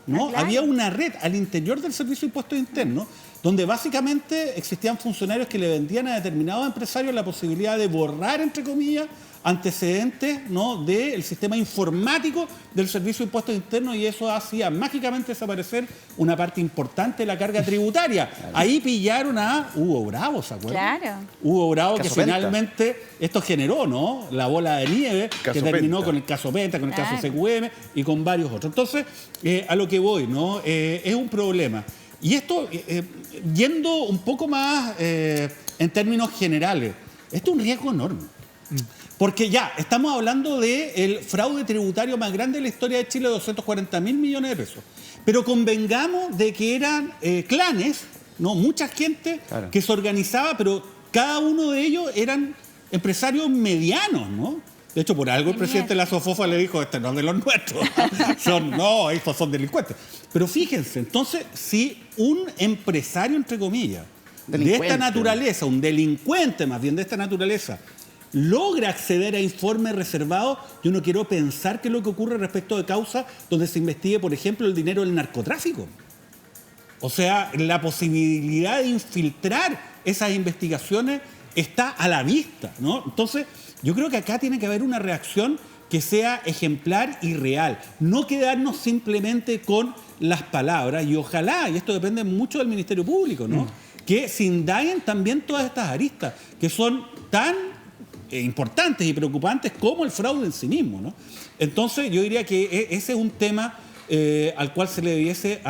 ¿No? Claro. Había una red al interior del Servicio de Impuestos Internos donde básicamente existían funcionarios que le vendían a determinados empresarios la posibilidad de borrar, entre comillas, antecedentes, ¿no?, del sistema informático del Servicio de Impuestos Internos y eso hacía mágicamente desaparecer una parte importante de la carga tributaria. Claro. Ahí pillaron a Hugo Bravo, ¿se acuerdan? Claro. Hugo Bravo, que Caso Penta. Finalmente esto generó, ¿no?, la bola de nieve que terminó con el caso Penta, con el caso CQM y con varios otros. Entonces, a lo que voy, ¿no?, es un problema. Y esto, yendo un poco más en términos generales, esto es un riesgo enorme. Porque ya, estamos hablando del fraude tributario más grande de la historia de Chile, de 240.000 millones de pesos. Pero convengamos de que eran clanes, ¿no?, mucha gente que se organizaba, pero cada uno de ellos eran empresarios medianos, ¿no? De hecho, por algo el presidente de la Sofofa le dijo, este no es de los nuestros, estos son delincuentes. Pero fíjense, entonces, si un empresario, entre comillas, de esta naturaleza, un delincuente más bien de esta naturaleza, logra acceder a informes reservados, yo no quiero pensar qué es lo que ocurre respecto de causas donde se investigue, por ejemplo, el dinero del narcotráfico. O sea, la posibilidad de infiltrar esas investigaciones está a la vista, ¿no? Entonces, yo creo que acá tiene que haber una reacción que sea ejemplar y real. No quedarnos simplemente con las palabras y ojalá, y esto depende mucho del Ministerio Público, ¿no?, que se indaguen también todas estas aristas que son tan importantes y preocupantes como el fraude en sí mismo, ¿no? Entonces yo diría que ese es un tema al cual se le debiese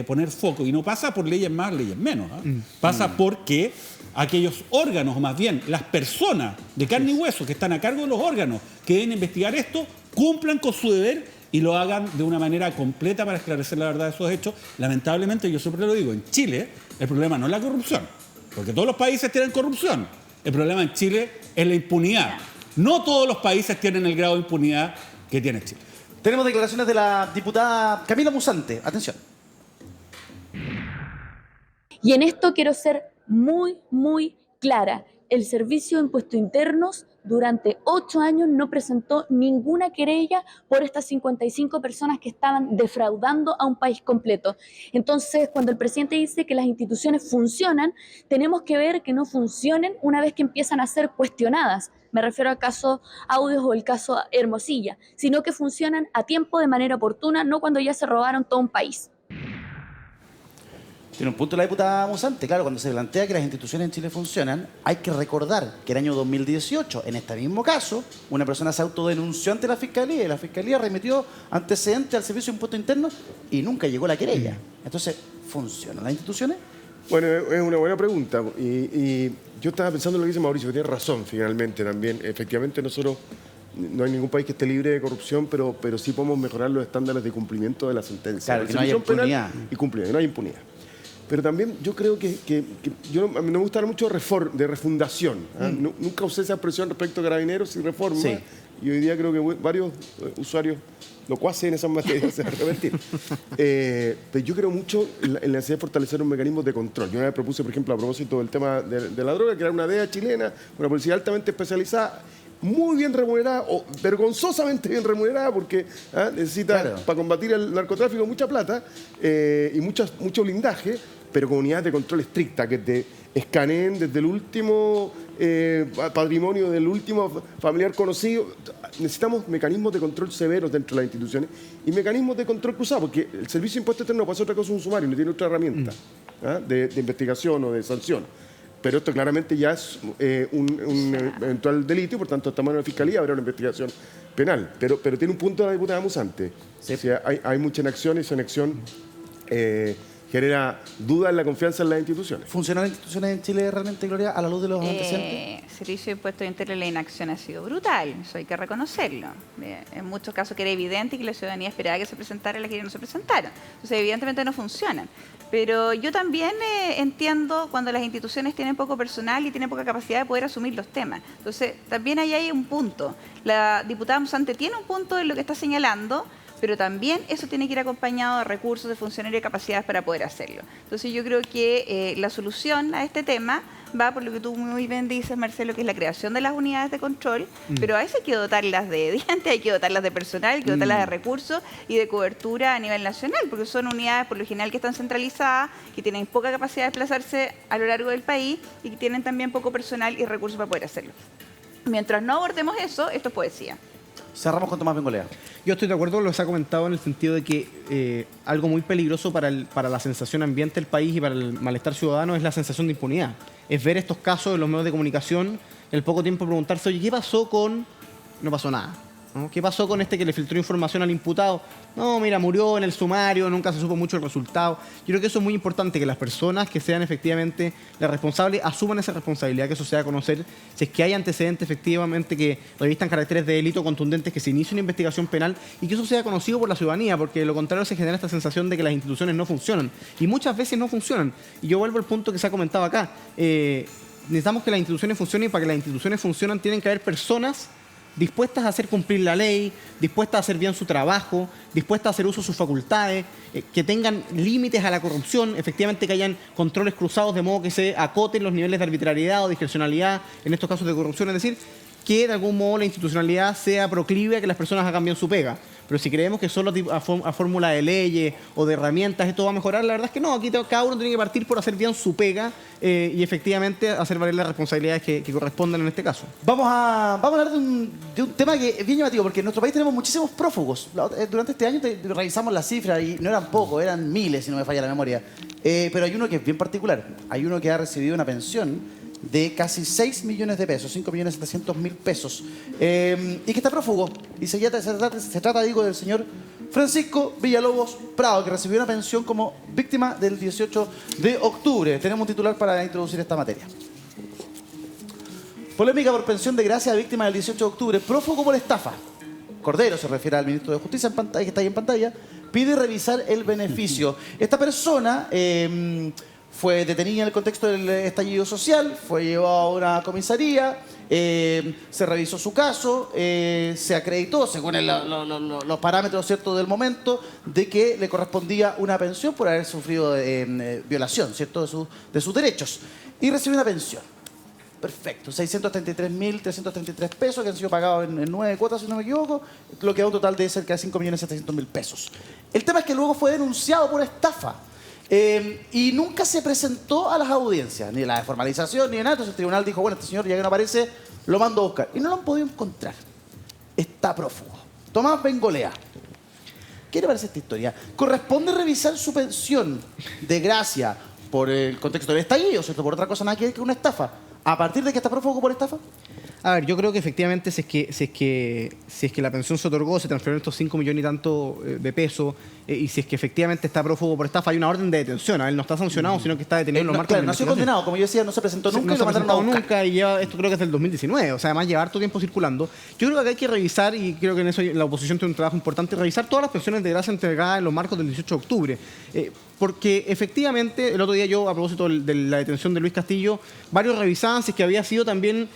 poner foco y no pasa por leyes más, leyes menos, ¿eh? Pasa porque aquellos órganos, o más bien las personas de carne y hueso que están a cargo de los órganos que deben investigar esto, cumplan con su deber y lo hagan de una manera completa para esclarecer la verdad de esos hechos. Lamentablemente, yo siempre lo digo, en Chile el problema no es la corrupción, porque todos los países tienen corrupción. El problema en Chile es la impunidad. No todos los países tienen el grado de impunidad que tiene Chile. Tenemos declaraciones de la diputada Camila Musante. Atención. Y en esto quiero ser muy clara. El Servicio de Impuestos Internos durante 8 años no presentó ninguna querella por estas 55 personas que estaban defraudando a un país completo. Entonces, cuando el presidente dice que las instituciones funcionan, tenemos que ver que no funcionen una vez que empiezan a ser cuestionadas. Me refiero al caso Audios o el caso Hermosilla, sino que funcionan a tiempo, de manera oportuna, no cuando ya se robaron todo un país. Tiene un punto la diputada Musante. Claro, cuando se plantea que las instituciones en Chile funcionan, hay que recordar que el año 2018, en este mismo caso, una persona se autodenunció ante la Fiscalía y la Fiscalía remitió antecedentes al Servicio de Impuestos Internos y nunca llegó la querella. Entonces, ¿funcionan las instituciones? Bueno, es una buena pregunta. Y yo estaba pensando en lo que dice Mauricio, que tiene razón finalmente también. Efectivamente, nosotros no hay ningún país que esté libre de corrupción, pero sí podemos mejorar los estándares de cumplimiento de la sentencia. Claro, que no haya impunidad. Y cumplir, que no haya impunidad. Pero también yo creo que a mí me gusta mucho de refundación. Nunca usé esa expresión respecto a Carabineros y reforma. Sí. Y hoy día creo que varios usuarios locuaces en esas materias se van a revertir. Pero yo creo mucho en la necesidad de fortalecer los mecanismos de control. Yo una vez propuse, por ejemplo, a propósito del tema de la droga, que era una DEA chilena, una policía altamente especializada, muy bien remunerada, o vergonzosamente bien remunerada, porque necesita, para combatir el narcotráfico, mucha plata y mucho blindaje, pero con unidades de control estricta, que te escaneen desde el último patrimonio del último familiar conocido. Necesitamos mecanismos de control severos dentro de las instituciones y mecanismos de control cruzados, porque el Servicio de Impuestos Internos no pasa otra cosa que un sumario, no tiene otra herramienta de investigación o de sanción. Pero esto claramente ya es un eventual delito y por tanto estamos en la Fiscalía, habrá una investigación penal. Pero tiene un punto la diputada Musante. Sí. O sea, hay mucha inacción y esa inacción genera dudas en la confianza en las instituciones. ¿Funcionan las instituciones en Chile realmente, Gloria, a la luz de los antecedentes? Servicio de Impuestos Internos, la inacción ha sido brutal, eso hay que reconocerlo. En muchos casos que era evidente que la ciudadanía esperaba que se presentara y las que no se presentaron. Entonces, evidentemente no funcionan. Pero yo también entiendo cuando las instituciones tienen poco personal y tienen poca capacidad de poder asumir los temas. Entonces, también ahí hay un punto. La diputada Musante tiene un punto en lo que está señalando, pero también eso tiene que ir acompañado de recursos, de funcionarios y capacidades para poder hacerlo. Entonces yo creo que la solución a este tema va por lo que tú muy bien dices, Marcelo, que es la creación de las unidades de control, pero a eso hay que dotarlas de dientes, hay que dotarlas de personal, hay que dotarlas de recursos y de cobertura a nivel nacional, porque son unidades por lo general que están centralizadas, que tienen poca capacidad de desplazarse a lo largo del país y que tienen también poco personal y recursos para poder hacerlo. Mientras no abordemos eso, esto es poesía. Cerramos con Tomás Bengolea. Yo estoy de acuerdo con lo que se ha comentado en el sentido de que algo muy peligroso para la sensación ambiente del país y para el malestar ciudadano es la sensación de impunidad. Es ver estos casos en los medios de comunicación, el poco tiempo preguntarse, oye, ¿qué pasó con...? No pasó nada. ¿No? ¿Qué pasó con este que le filtró información al imputado? No, mira, murió en el sumario, nunca se supo mucho el resultado. Yo creo que eso es muy importante, que las personas que sean efectivamente las responsables asuman esa responsabilidad, que eso se haga a conocer. Si es que hay antecedentes efectivamente que revistan caracteres de delito contundentes, que se inicie una investigación penal y que eso sea conocido por la ciudadanía, porque de lo contrario se genera esta sensación de que las instituciones no funcionan. Y muchas veces no funcionan. Y yo vuelvo al punto que se ha comentado acá. Necesitamos que las instituciones funcionen y para que las instituciones funcionen tienen que haber personas dispuestas a hacer cumplir la ley, dispuestas a hacer bien su trabajo, dispuestas a hacer uso de sus facultades, que tengan límites a la corrupción, efectivamente que hayan controles cruzados de modo que se acoten los niveles de arbitrariedad o discrecionalidad en estos casos de corrupción, es decir, que de algún modo la institucionalidad sea proclive a que las personas hagan bien su pega. Pero si creemos que solo a fórmula de leyes o de herramientas esto va a mejorar, la verdad es que no. Aquí cada uno tiene que partir por hacer bien su pega y efectivamente hacer valer las responsabilidades que correspondan en este caso. Vamos a hablar de un tema que es bien llamativo, porque en nuestro país tenemos muchísimos prófugos. Durante este año revisamos las cifras y no eran pocos, eran miles, si no me falla la memoria. Pero hay uno que es bien particular. Hay uno que ha recibido una pensión de casi 6 millones de pesos, 5.700.000 pesos, y que está prófugo. Y se trata, digo, del señor Francisco Villalobos Prado, que recibió una pensión como víctima del 18 de octubre. Tenemos un titular para introducir esta materia. Polémica por pensión de gracia a víctima del 18 de octubre, prófugo por estafa. Cordero, se refiere al ministro de Justicia en pantalla, que está ahí en pantalla, pide revisar el beneficio. Esta persona fue detenida en el contexto del estallido social, fue llevado a una comisaría, se revisó su caso, se acreditó, según los parámetros, ¿cierto?, del momento, de que le correspondía una pensión por haber sufrido violación, ¿cierto?, de sus derechos. Y recibió una pensión. Perfecto, 633.333 pesos que han sido pagados en 9 cuotas, si no me equivoco, lo que da un total de cerca de 5.700.000 pesos. El tema es que luego fue denunciado por estafa. Y nunca se presentó a las audiencias, ni la de formalización, ni de nada. Entonces el tribunal dijo, bueno, este señor ya que no aparece, lo mando a buscar. Y no lo han podido encontrar. Está prófugo. Tomás Bengolea. ¿Qué le parece esta historia? ¿Corresponde revisar su pensión de gracia por el contexto del estallido, ¿cierto? Por otra cosa nada que ver que una estafa. ¿A partir de que está prófugo por estafa? A ver, yo creo que efectivamente si es que la pensión se otorgó, se transfirieron estos 5 millones y tanto de pesos, y si es que efectivamente está prófugo por estafa, hay una orden de detención. A él no está sancionado, sino que está detenido en los marcos Claro, de no ha sido investigación. condenado, como yo decía, no se presentó nunca No y se lo ha mandaron a presentado buscar. nunca y lleva, esto creo que es del 2019, o sea, además lleva harto tiempo circulando. Yo creo que acá hay que revisar, y creo que en eso la oposición tiene un trabajo importante, revisar todas las pensiones de gracia entregadas en los marcos del 18 de octubre. Porque efectivamente, el otro día yo, a propósito de la detención de Luis Castillo, varios revisaban si es que había sido también,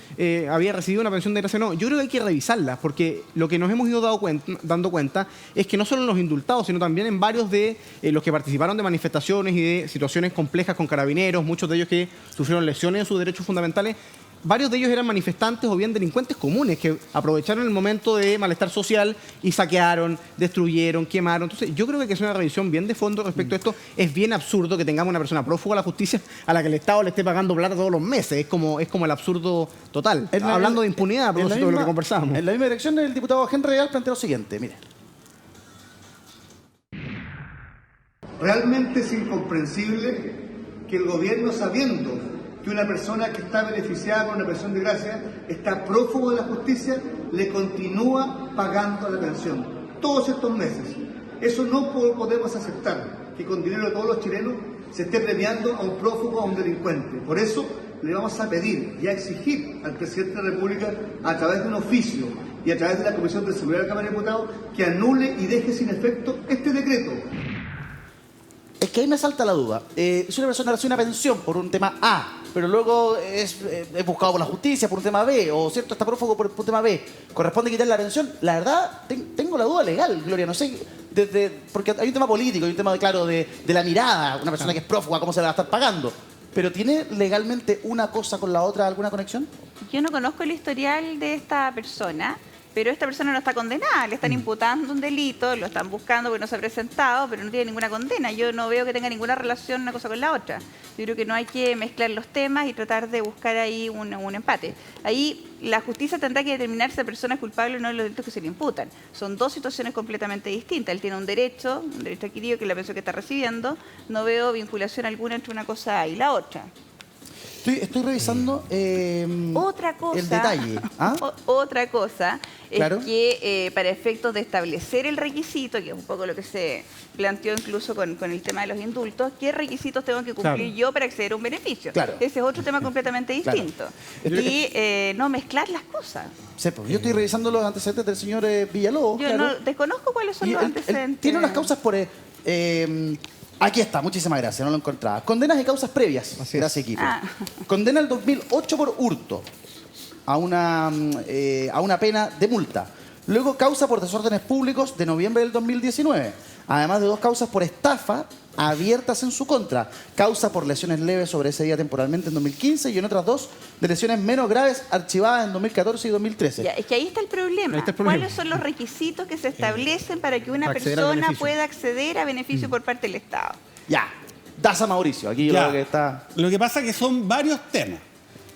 había recibido una pensión de gracia o no. Yo creo que hay que revisarlas, porque lo que nos hemos ido dando cuenta es que no solo en los indultados, sino también en varios de los que participaron de manifestaciones y de situaciones complejas con carabineros, muchos de ellos que sufrieron lesiones en sus derechos fundamentales, varios de ellos eran manifestantes o bien delincuentes comunes que aprovecharon el momento de malestar social y saquearon, destruyeron, quemaron. Entonces, yo creo que hay que hacer una revisión bien de fondo respecto a esto. Es bien absurdo que tengamos una persona prófuga a la justicia a la que el Estado le esté pagando plata todos los meses. Es como el absurdo total. Hablando de impunidad, a propósito de lo que conversábamos. En la misma dirección, el diputado Henry Real plantea lo siguiente, mire. Realmente es incomprensible que el gobierno, sabiendo que una persona que está beneficiada con una pensión de gracia está prófugo de la justicia, le continúa pagando la pensión todos estos meses. Eso no podemos aceptar, que con dinero de todos los chilenos se esté premiando a un prófugo, a un delincuente. Por eso le vamos a pedir y a exigir al presidente de la República, a través de un oficio y a través de la Comisión de Seguridad de la Cámara de Diputados, que anule y deje sin efecto este decreto. Es que ahí me salta la duda. Si una persona recibe una pensión por un tema A, pero luego es buscado por la justicia por un tema B, o cierto está prófugo por un tema B, ¿corresponde quitarle la pensión? La verdad, tengo la duda legal, Gloria, no sé, porque hay un tema político, hay un tema, de la mirada, una persona que es prófuga, ¿cómo se la va a estar pagando? ¿Pero tiene legalmente una cosa con la otra alguna conexión? Yo no conozco el historial de esta persona, pero esta persona no está condenada, le están imputando un delito, lo están buscando porque no se ha presentado, pero no tiene ninguna condena. Yo no veo que tenga ninguna relación una cosa con la otra. Yo creo que no hay que mezclar los temas y tratar de buscar ahí un empate. Ahí la justicia tendrá que determinar si la persona es culpable o no de los delitos que se le imputan. Son dos situaciones completamente distintas. Él tiene un derecho adquirido, que es la pensión que está recibiendo. No veo vinculación alguna entre una cosa y la otra. Estoy revisando otra cosa, el detalle. ¿Ah? Otra cosa es claro. que para efectos de establecer el requisito, que es un poco lo que se planteó incluso con el tema de los indultos, ¿qué requisitos tengo que cumplir yo para acceder a un beneficio? Claro. Ese es otro tema completamente distinto. Claro. Y no mezclar las cosas. Sí, pues, yo estoy revisando los antecedentes del señor Villalobos. Yo no desconozco cuáles son los antecedentes. Tiene unas causas por... aquí está, muchísimas gracias, no lo encontraba. Condenas y causas previas. Gracias, equipo. Condena el 2008 por hurto a una pena de multa. Luego causa por desórdenes públicos de noviembre del 2019. Además de 2 causas por estafa abiertas en su contra. Causa por lesiones leves sobre ese día temporalmente en 2015 y en otras 2 de lesiones menos graves archivadas en 2014 y 2013. Ya, es que ahí está el problema. ¿Cuáles son los requisitos que se establecen para que una persona pueda acceder a beneficio por parte del Estado? Ya, Daza Mauricio, aquí Ya. lo que está... Lo que pasa es que son varios temas.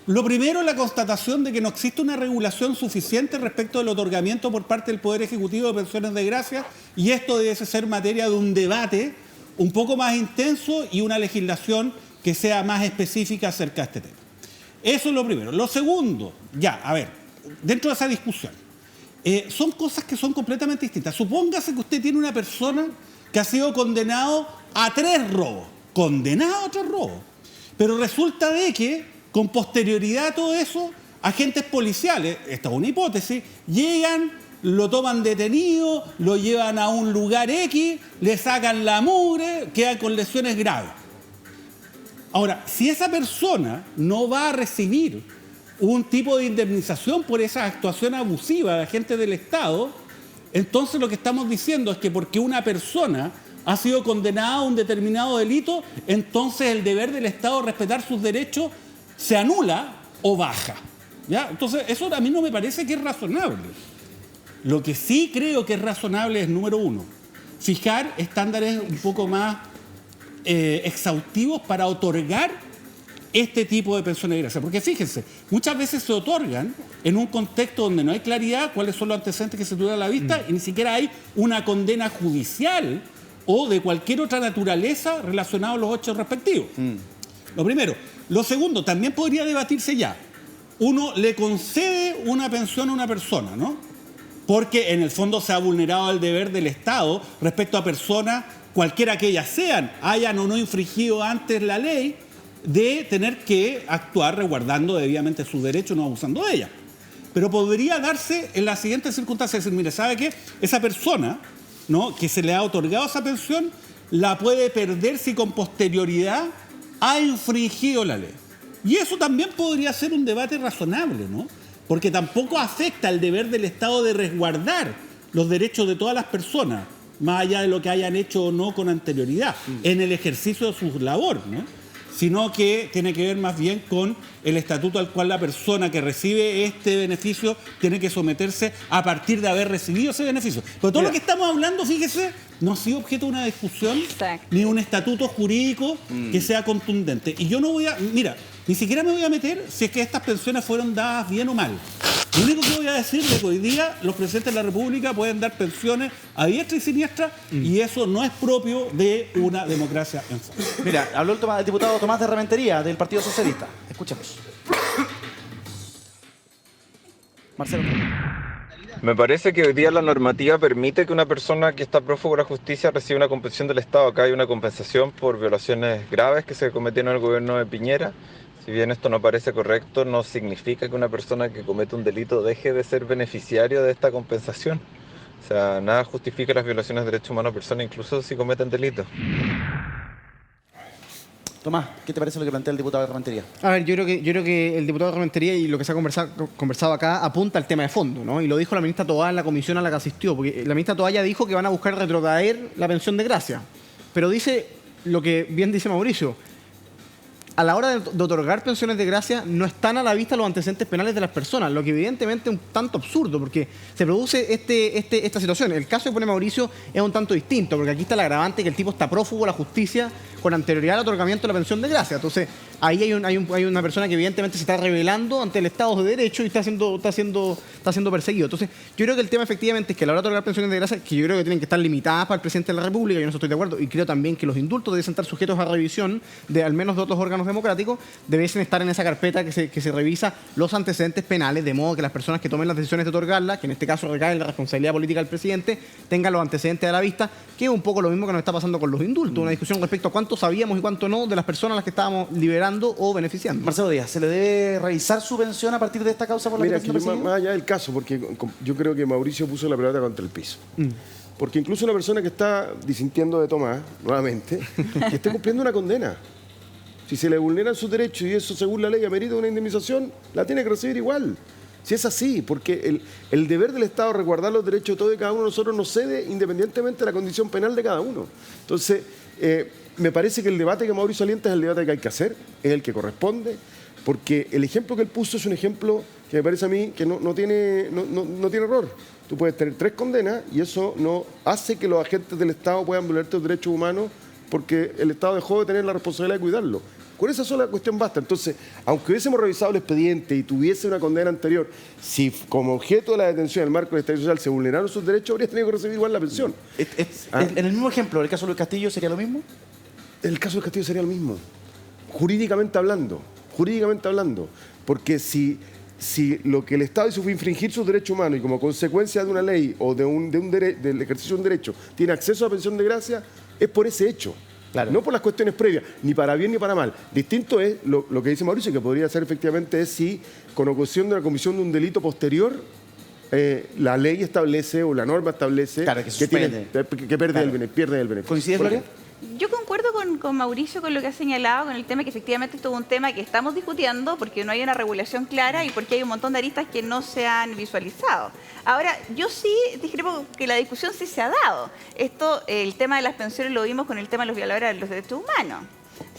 Lo primero, la constatación de que no existe una regulación suficiente respecto del otorgamiento por parte del Poder Ejecutivo de pensiones de gracia, y esto debe ser materia de un debate un poco más intenso y una legislación que sea más específica acerca de este tema. Eso es lo primero. Lo segundo, dentro de esa discusión, son cosas que son completamente distintas. Supóngase que usted tiene una persona que ha sido condenado a 3 robos, pero resulta de que con posterioridad a todo eso, agentes policiales, esta es una hipótesis, llegan, lo toman detenido, lo llevan a un lugar X, le sacan la mugre, queda con lesiones graves. Ahora, si esa persona no va a recibir un tipo de indemnización por esa actuación abusiva de agentes del Estado, entonces lo que estamos diciendo es que porque una persona ha sido condenada a un determinado delito, entonces el deber del Estado de respetar sus derechos se anula o baja. ¿Ya? Entonces, eso a mí no me parece que es razonable. Lo que sí creo que es razonable es, número 1, fijar estándares un poco más exhaustivos para otorgar este tipo de pensiones de gracia. Porque fíjense, muchas veces se otorgan en un contexto donde no hay claridad cuáles son los antecedentes que se tuvieron a la vista y ni siquiera hay una condena judicial o de cualquier otra naturaleza relacionada a los hechos respectivos. Lo primero. Lo segundo, también podría debatirse ya. Uno le concede una pensión a una persona, ¿no? Porque en el fondo se ha vulnerado el deber del Estado respecto a personas, cualquiera que ellas sean, hayan o no infringido antes la ley, de tener que actuar resguardando debidamente sus derechos, no abusando de ellas. Pero podría darse en las siguientes circunstancias, decir, mire, ¿sabe qué? Esa persona, ¿no?, que se le ha otorgado esa pensión, la puede perder si con posterioridad ha infringido la ley. Y eso también podría ser un debate razonable, ¿no? Porque tampoco afecta el deber del Estado de resguardar los derechos de todas las personas, más allá de lo que hayan hecho o no con anterioridad, en el ejercicio de su labor, ¿no? Sino que tiene que ver más bien con el estatuto al cual la persona que recibe este beneficio tiene que someterse a partir de haber recibido ese beneficio. Pero todo lo que estamos hablando, fíjese, no ha sido objeto de una discusión ni un estatuto jurídico que sea contundente. Y yo no voy a... Mira, ni siquiera me voy a meter si es que estas pensiones fueron dadas bien o mal. Lo único que voy a decir es que hoy día los presidentes de la República pueden dar pensiones a diestra y siniestra y eso no es propio de una democracia en forma. Mira, habló el diputado Tomás de Rementería del Partido Socialista. Escuchemos. Marcelo. Me parece que hoy día la normativa permite que una persona que está prófugo de la justicia reciba una compensación del Estado. Acá hay una compensación por violaciones graves que se cometieron en el gobierno de Piñera. Si bien esto no parece correcto, no significa que una persona que comete un delito deje de ser beneficiario de esta compensación. O sea, nada justifica las violaciones de derechos humanos a personas, incluso si cometen delitos. Tomás, ¿qué te parece lo que plantea el diputado de Rementería? A ver, yo creo que el diputado de Rementería y lo que se ha conversado acá apunta al tema de fondo, ¿no? Y lo dijo la ministra Toá en la comisión a la que asistió, porque la ministra Toá ya dijo que van a buscar retrotraer la pensión de gracia. Pero dice lo que bien dice Mauricio. A la hora de otorgar pensiones de gracia no están a la vista los antecedentes penales de las personas, lo que evidentemente es un tanto absurdo porque se produce esta situación. El caso que pone Mauricio es un tanto distinto porque aquí está el agravante que el tipo está prófugo de la justicia con anterioridad al otorgamiento de la pensión de gracia. Entonces ahí hay una persona que evidentemente se está rebelando ante el Estado de Derecho y está siendo perseguido. Entonces yo creo que el tema efectivamente es que a la hora de otorgar pensiones de gracia, que yo creo que tienen que estar limitadas para el presidente de la República, yo no estoy de acuerdo, y creo también que los indultos deben estar sujetos a revisión de al menos de otros órganos democráticos, deben estar en esa carpeta que se revisa los antecedentes penales, de modo que las personas que tomen las decisiones de otorgarla, que en este caso recae en la responsabilidad política del presidente, tengan los antecedentes a la vista, que es un poco lo mismo que nos está pasando con los indultos, una discusión respecto a cuánto sabíamos y cuánto no de las personas a las que estábamos liberando o beneficiando. Marcelo Díaz, ¿se le debe revisar su pensión a partir de esta causa por la que está perseguido? Más allá del caso, porque yo creo que Mauricio puso la pelota contra el piso. Porque incluso una persona que está disintiendo de Tomás, nuevamente, que esté cumpliendo una condena. Si se le vulneran sus derechos y eso según la ley amerita una indemnización, la tiene que recibir igual. Si es así, porque el deber del Estado resguardar los derechos de todos y cada uno de nosotros nos cede independientemente de la condición penal de cada uno. Entonces, me parece que el debate que Mauricio alienta es el debate que hay que hacer, es el que corresponde, porque el ejemplo que él puso es un ejemplo que me parece a mí que no tiene error. Tú puedes tener 3 condenas y eso no hace que los agentes del Estado puedan vulnerar tus derechos humanos porque el Estado dejó de tener la responsabilidad de cuidarlo. Con esa sola cuestión basta. Entonces, aunque hubiésemos revisado el expediente y tuviese una condena anterior, si como objeto de la detención, el marco del Estado Social, se vulneraron sus derechos, habría tenido que recibir igual la pensión. En el mismo ejemplo, ¿el caso de Luis Castillo sería lo mismo? El caso de Castillo sería lo mismo, jurídicamente hablando, porque si lo que el Estado hizo fue infringir sus derechos humanos y como consecuencia de una ley o del ejercicio de un derecho tiene acceso a la pensión de gracia, es por ese hecho. Claro. No por las cuestiones previas, ni para bien ni para mal. Distinto es lo que dice Mauricio, que podría ser efectivamente es si con ocasión de la comisión de un delito posterior la ley establece o la norma establece que pierde el beneficio. ¿Coincide, Gloria? Yo concuerdo con Mauricio con lo que ha señalado, con el tema que efectivamente esto es un tema que estamos discutiendo porque no hay una regulación clara y porque hay un montón de aristas que no se han visualizado. Ahora, yo sí discrepo que la discusión sí se ha dado. El tema de las pensiones lo vimos con el tema de los violadores de los derechos humanos.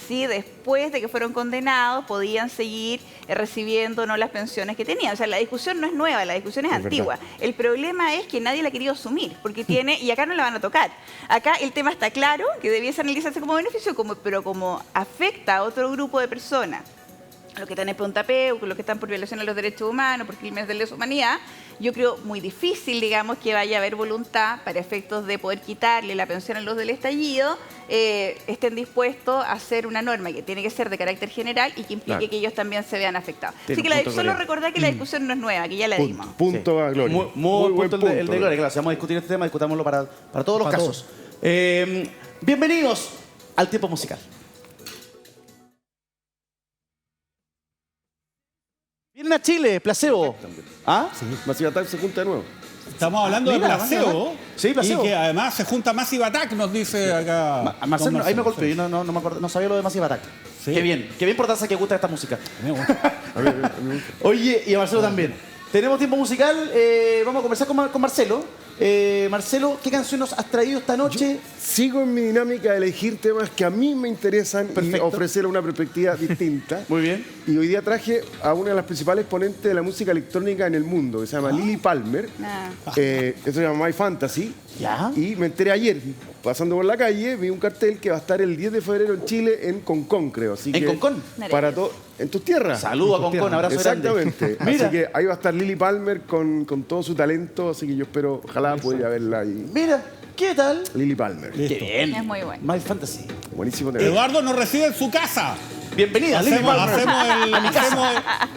Sí, después de que fueron condenados podían seguir recibiendo no las pensiones que tenían. O sea, la discusión no es nueva, la discusión es antigua. Verdad. El problema es que nadie la ha querido asumir, porque y acá no la van a tocar. Acá el tema está claro, que debiese analizarse como beneficio, pero como afecta a otro grupo de personas los que están en Punta Peuco, los que están por violación a los derechos humanos, por crímenes de lesa humanidad, yo creo muy difícil, digamos, que vaya a haber voluntad para efectos de poder quitarle la pensión a los del estallido, estén dispuestos a hacer una norma que tiene que ser de carácter general y que implique que ellos también se vean afectados. Así que solo recordar que la discusión no es nueva, que ya la dimos. Punto a Gloria. Muy buen punto el de Gloria. Claro, si vamos a discutir este tema, discutámoslo para todos los casos. Bienvenidos al tiempo musical. Vienen a Chile, Placebo. ¿Ah? Sí. Massive Attack se junta de nuevo. Estamos hablando de Placebo. Sí, Placebo. Y que además se junta Massive Attack, nos dice acá. Marcelo, ahí me golpeó, yo no sabía lo de Massive Attack. Sí. Qué bien por darse que gusta esta música. A mí me gusta. Oye, y a Marcelo también. Tenemos tiempo musical, vamos a conversar con Marcelo. Marcelo, ¿qué canción nos has traído esta noche? Sigo en mi dinámica de elegir temas que a mí me interesan y ofrecer una perspectiva distinta. Muy bien. Y hoy día traje a una de las principales ponentes de la música electrónica en el mundo, que se llama Lily Palmer. Esto se llama My Fantasy. ¿Ya? Y me enteré ayer, pasando por la calle, vi un cartel que va a estar el 10 de febrero en Chile, en Concón, creo. Así ¿En Concón? Para todo. ¿En tus tierras? Saludos a Concón, abrazo grande. Exactamente. Así que ahí va a estar Lily Palmer con todo su talento, así que yo espero, ojalá pueda verla ahí. Mira, ¿qué tal? Lily Palmer. Qué bien. Es muy bueno. My Fantasy. Buenísimo. Eduardo nos recibe en su casa. Bienvenida, Lily Palmer. Hacemos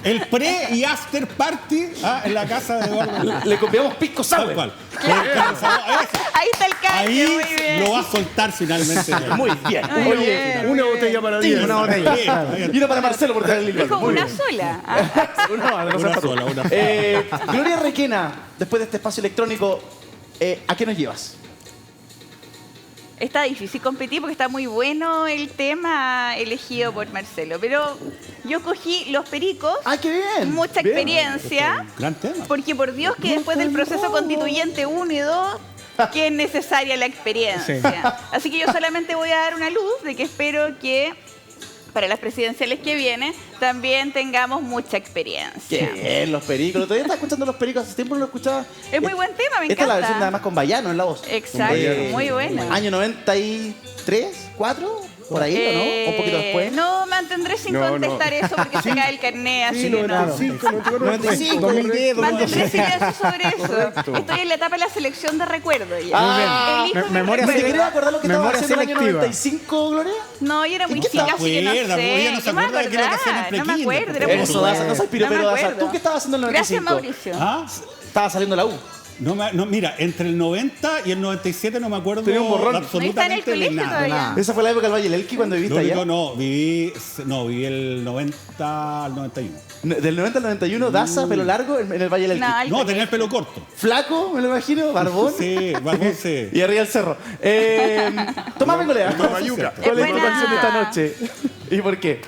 el pre y after party en la casa de Eduardo. Le copiamos pisco sour. Tal cual. Ahí está el cambio, Ahí muy bien. lo va a soltar finalmente. Muy bien. Oye, una botella para 10. Una botella. Y una para Marcelo por traer Lily Dijo Palmer. una sola. Una sola. Gloria Requena, después de este espacio electrónico, ¿a qué nos llevas? Está difícil competir porque está muy bueno el tema elegido por Marcelo, pero yo cogí Los Pericos. ¡Ah, qué bien! Mucha experiencia. Gran tema. Porque por Dios que después del proceso constituyente 1 y 2, que es necesaria la experiencia. Sí. Así que yo solamente voy a dar una luz de que espero que para las presidenciales que vienen también tengamos mucha experiencia. Qué bien, Los Pericos. Todavía estaba escuchando Los Pericos, hace tiempo no lo escuchaba. Es muy buen tema, me Esta es la versión encanta. además con Bayano en la voz. Exacto, muy buena. Año 93, 4, por ahí, ¿o no? Un poquito después. No, mantendré sin contestar eso porque se cae el carnet, así Sí, que no. 95, 2010, Mantendré silencio sobre eso. Estoy en la etapa de la selección de recuerdos ya. Elijo mi Memoria ¿Me recuerdo. querías acordar lo que estaba Memoria haciendo en el año selectiva. 95, Gloria? No, yo era muy ¿Qué chica, te así que no acuerdas? sé. Ella no se ¿Qué me acuerda de qué es lo que hacía en el acordar? No me pre-kinder. acuerdo. Era muy Eso, Daza, no soy piropero, No me Daza. acuerdo. ¿Tú qué estabas haciendo en el 95? Gracias, Mauricio. ¿Ah? Estaba saliendo la U. No, mira, entre el 90 y el 97 no me acuerdo Tenía un borrón. absolutamente ¿No está en el de colegio nada. todavía? Esa fue la época del Valle del Elqui cuando viviste Lo allá. único, viví el 90 al 91. Del 90 al 91, Daza, pelo largo en el Valle del Elqui. No, el No, tenía el pelo corto. Flaco, me lo imagino, barbón. Sí, barbón, sí. Y arriba el cerro. Tomás Bengolea, ¿cuál es tu buena. canción de esta noche? ¿Y por qué?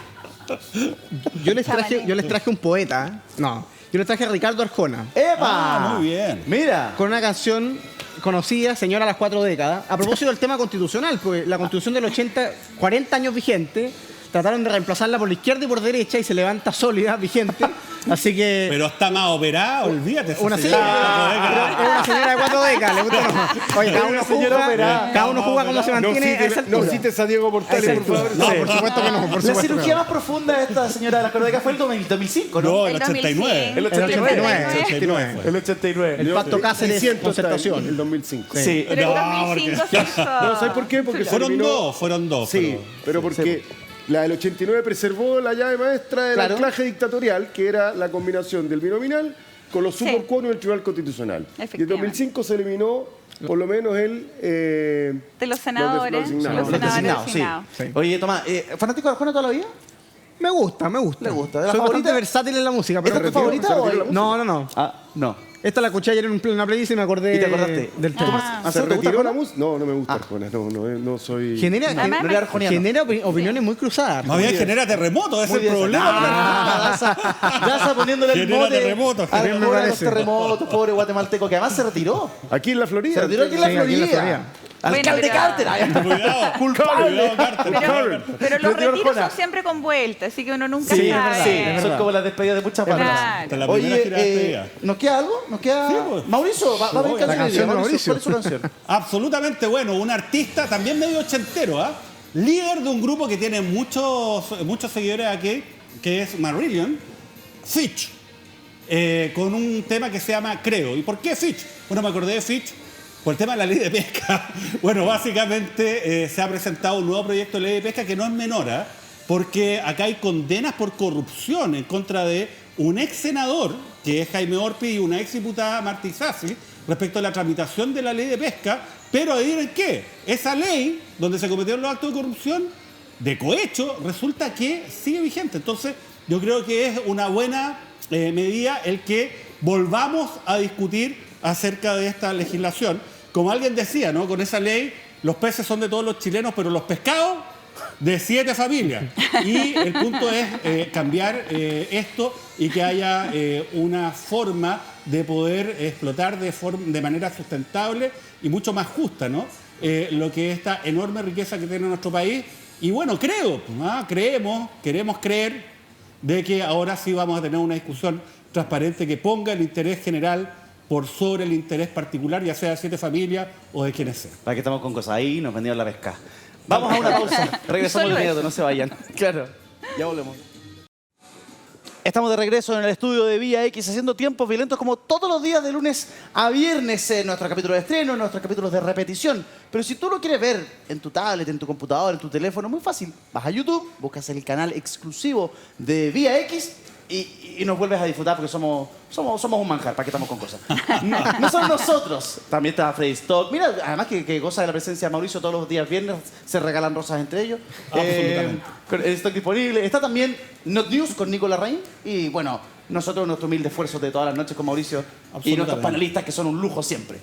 Yo les traje un poeta. No, yo les traje a Ricardo Arjona. ¡Epa! Ah, muy bien. Mira. Con una canción conocida, Señora a las 4 décadas. A propósito del tema constitucional, pues la constitución del 80, 40 años vigente, trataron de reemplazarla por la izquierda y por derecha y se levanta sólida, vigente. Así que... Pero está más operada, olvídate. esa Una señora. señora, es una señora de 4 décadas, ¿le gusta o no? Oye, cada uno juzga cómo se mantiene a esa altura. No cites a Diego Portales, por favor. No, por supuesto que no. Por La supuesto cirugía que no. más profunda de esta señora de las cordecas fue el 2005, ¿no? No, el 89. El 89. 89. El 89. El pacto Cáceres, Siento concertación. el 2005. Sí. Pero No, el 2005 porque- se hizo. No, ¿sabes por qué? Porque Fueron terminó- dos. Sí, pero porque la del 89 preservó la llave maestra del Claro. anclaje dictatorial, que era la combinación del binominal con los Sí. supercuonos del Tribunal Constitucional. Y en Efectivamente. 2005 se eliminó por lo menos el... De los senadores. los designados. Los Los senadores designados, sí. designados. Oye, Tomás, ¿fanático de Arjona toda la vida? Me gusta. Le gusta. ¿De la Soy favorita? bastante versátil en la música. Pero ¿Esta es tu favorita o hay- No. Ah, no. Esta la escuché ayer en una playlist y me acordé ¿Y te acordaste? del tema. Ah, ¿Se ¿te gusta retiró la Arjona? música? No, no me gusta Arjona. No soy... Genera Gloria opiniones muy cruzadas. Más bien genera terremotos, ese Muy es el bien. problema. Daza poniéndole el Genera mote terremotos, a me los parece. terremotos, pobre guatemalteco, que además se retiró. Aquí en la Florida. Se retiró aquí en la Sí, aquí en la Florida. Florida. Alcalde Bueno, Carter. Cuidado. Culpable. Cuidado, Carter. Pero los Retiro retiros Arjona. son siempre con vuelta, así que uno nunca Sí, sabe. son como las despedidas de muchas bandas. Claro. Hasta la primera gira de despedida. ¿nos queda algo? ¿Nos queda? Sí, pues. Mauricio, va a venir la canción hoy día. canción de Mauricio, Mauricio. ¿cuál es su canción? Absolutamente bueno, un artista también medio ochentero, ¿ah? Líder de un grupo que tiene muchos seguidores aquí que es Marillion, Fitch, con un tema que se llama Creo. ¿Y por qué Fitch? Bueno, me acordé de Fitch por el tema de la ley de pesca. Bueno, básicamente se ha presentado un nuevo proyecto de ley de pesca que no es menor, ¿eh? Porque acá hay condenas por corrupción en contra de un ex senador, que es Jaime Orpi, y una ex diputada, Marta Isasi, respecto a la tramitación de la ley de pesca. Pero adivinen qué, esa ley donde se cometieron los actos de corrupción, de cohecho, resulta que sigue vigente. Entonces, yo creo que es una buena medida el que volvamos a discutir acerca de esta legislación. Como alguien decía, ¿no? Con esa ley, los peces son de todos los chilenos, pero los pescados de 7 familias. Y el punto es cambiar esto y que haya una forma de poder explotar de manera sustentable y mucho más justa, ¿no? Lo que es esta enorme riqueza que tiene nuestro país. Y bueno, queremos creer de que ahora sí vamos a tener una discusión transparente que ponga el interés general por sobre el interés particular, ya sea de 7 familias o de quienes sean. Para que estamos con cosas ahí, nos vendieron la pesca. Vamos a una pausa. Regresamos de inmediato, no se vayan. Claro, ya volvemos. Estamos de regreso en el estudio de Vía X haciendo tiempos violentos como todos los días de lunes a viernes en nuestro capítulo de estreno, en nuestros capítulos de repetición. Pero si tú lo quieres ver en tu tablet, en tu computadora, en tu teléfono, muy fácil. Vas a YouTube, buscas el canal exclusivo de Vía X y nos vuelves a disfrutar porque somos un manjar, ¿para qué estamos con cosas? No somos nosotros. También está Freddy Stock. Mira, además que goza de la presencia de Mauricio todos los días viernes, se regalan rosas entre ellos. Absolutamente. El stock disponible. Está también Not News con Nico Larraín. Y bueno, nosotros nuestro humilde esfuerzo de todas las noches con Mauricio y nuestros panelistas que son un lujo siempre.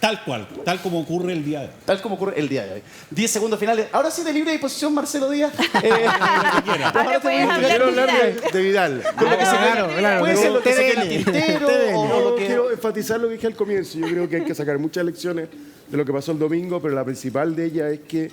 Tal cual, tal como ocurre el día de hoy. Tal como ocurre el día de hoy. 10 segundos finales. Ahora sí de libre disposición, Marcelo Díaz. Ahora puedes hablar Quiero hablar de Vidal. Claro. Puede ser lo que se quede en el tintero o lo que... Quiero enfatizar lo que dije al comienzo. Yo creo que hay que sacar muchas lecciones de lo que pasó el domingo, pero la principal de ellas es que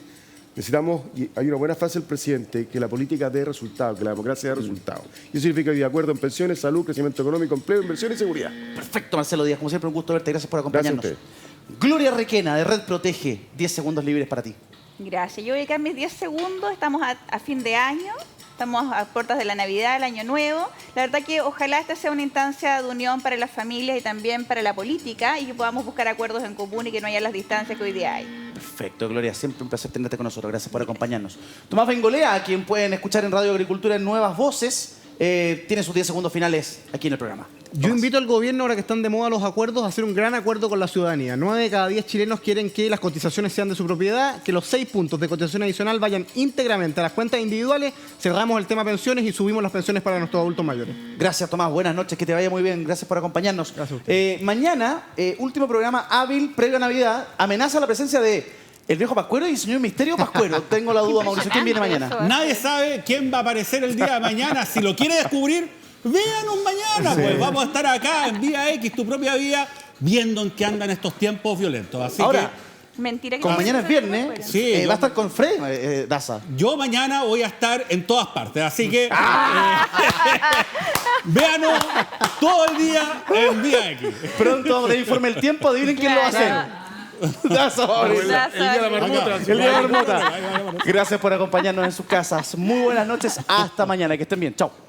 necesitamos, y hay una buena frase del presidente, que la política dé resultados, que la democracia dé resultados. Y eso significa que de acuerdo en pensiones, salud, crecimiento económico, empleo, inversión y seguridad. Perfecto, Marcelo Díaz. Como siempre, un gusto verte. Gracias por acompañarnos. Gracias a usted. Gloria Requena, de Red Protege. 10 segundos libres para ti. Gracias. Yo voy a dedicar mis 10 segundos. Estamos a fin de año. Estamos a puertas de la Navidad, el Año Nuevo. La verdad que ojalá esta sea una instancia de unión para las familias y también para la política y que podamos buscar acuerdos en común y que no haya las distancias que hoy día hay. Perfecto, Gloria. Siempre un placer tenerte con nosotros. Gracias por acompañarnos. Tomás Bengolea, a quien pueden escuchar en Radio Agricultura en Nuevas Voces, tiene sus 10 segundos finales aquí en el programa. Yo invito al gobierno, ahora que están de moda los acuerdos, a hacer un gran acuerdo con la ciudadanía. 9 de cada 10 chilenos quieren que las cotizaciones sean de su propiedad, que los 6 puntos de cotización adicional vayan íntegramente a las cuentas individuales, cerramos el tema pensiones y subimos las pensiones para nuestros adultos mayores. Gracias, Tomás. Buenas noches, que te vaya muy bien. Gracias por acompañarnos. Gracias a usted. Mañana, último programa hábil, previo a Navidad, amenaza la presencia de el viejo Pascuero y el señor Misterio Pascuero. Tengo la duda, Mauricio. ¿Quién viene mañana? Nadie sabe quién va a aparecer el día de mañana. Si lo quiere descubrir, véanos mañana. Sí. Pues vamos a estar acá en Vía X, tu propia vía, viendo en qué andan estos tiempos violentos. Así ahora, que... Mentira que como mañana es viernes, sí, va a estar con Fred, Daza. Yo mañana voy a estar en todas partes, así que véanos todo el día en Vía X. Pronto vamos a tener informe del tiempo, adivinen quién lo va a hacer. Daza, el día de la marmota. El día de la marmota. Gracias por acompañarnos en sus casas. Muy buenas noches, hasta mañana, que estén bien. Chao.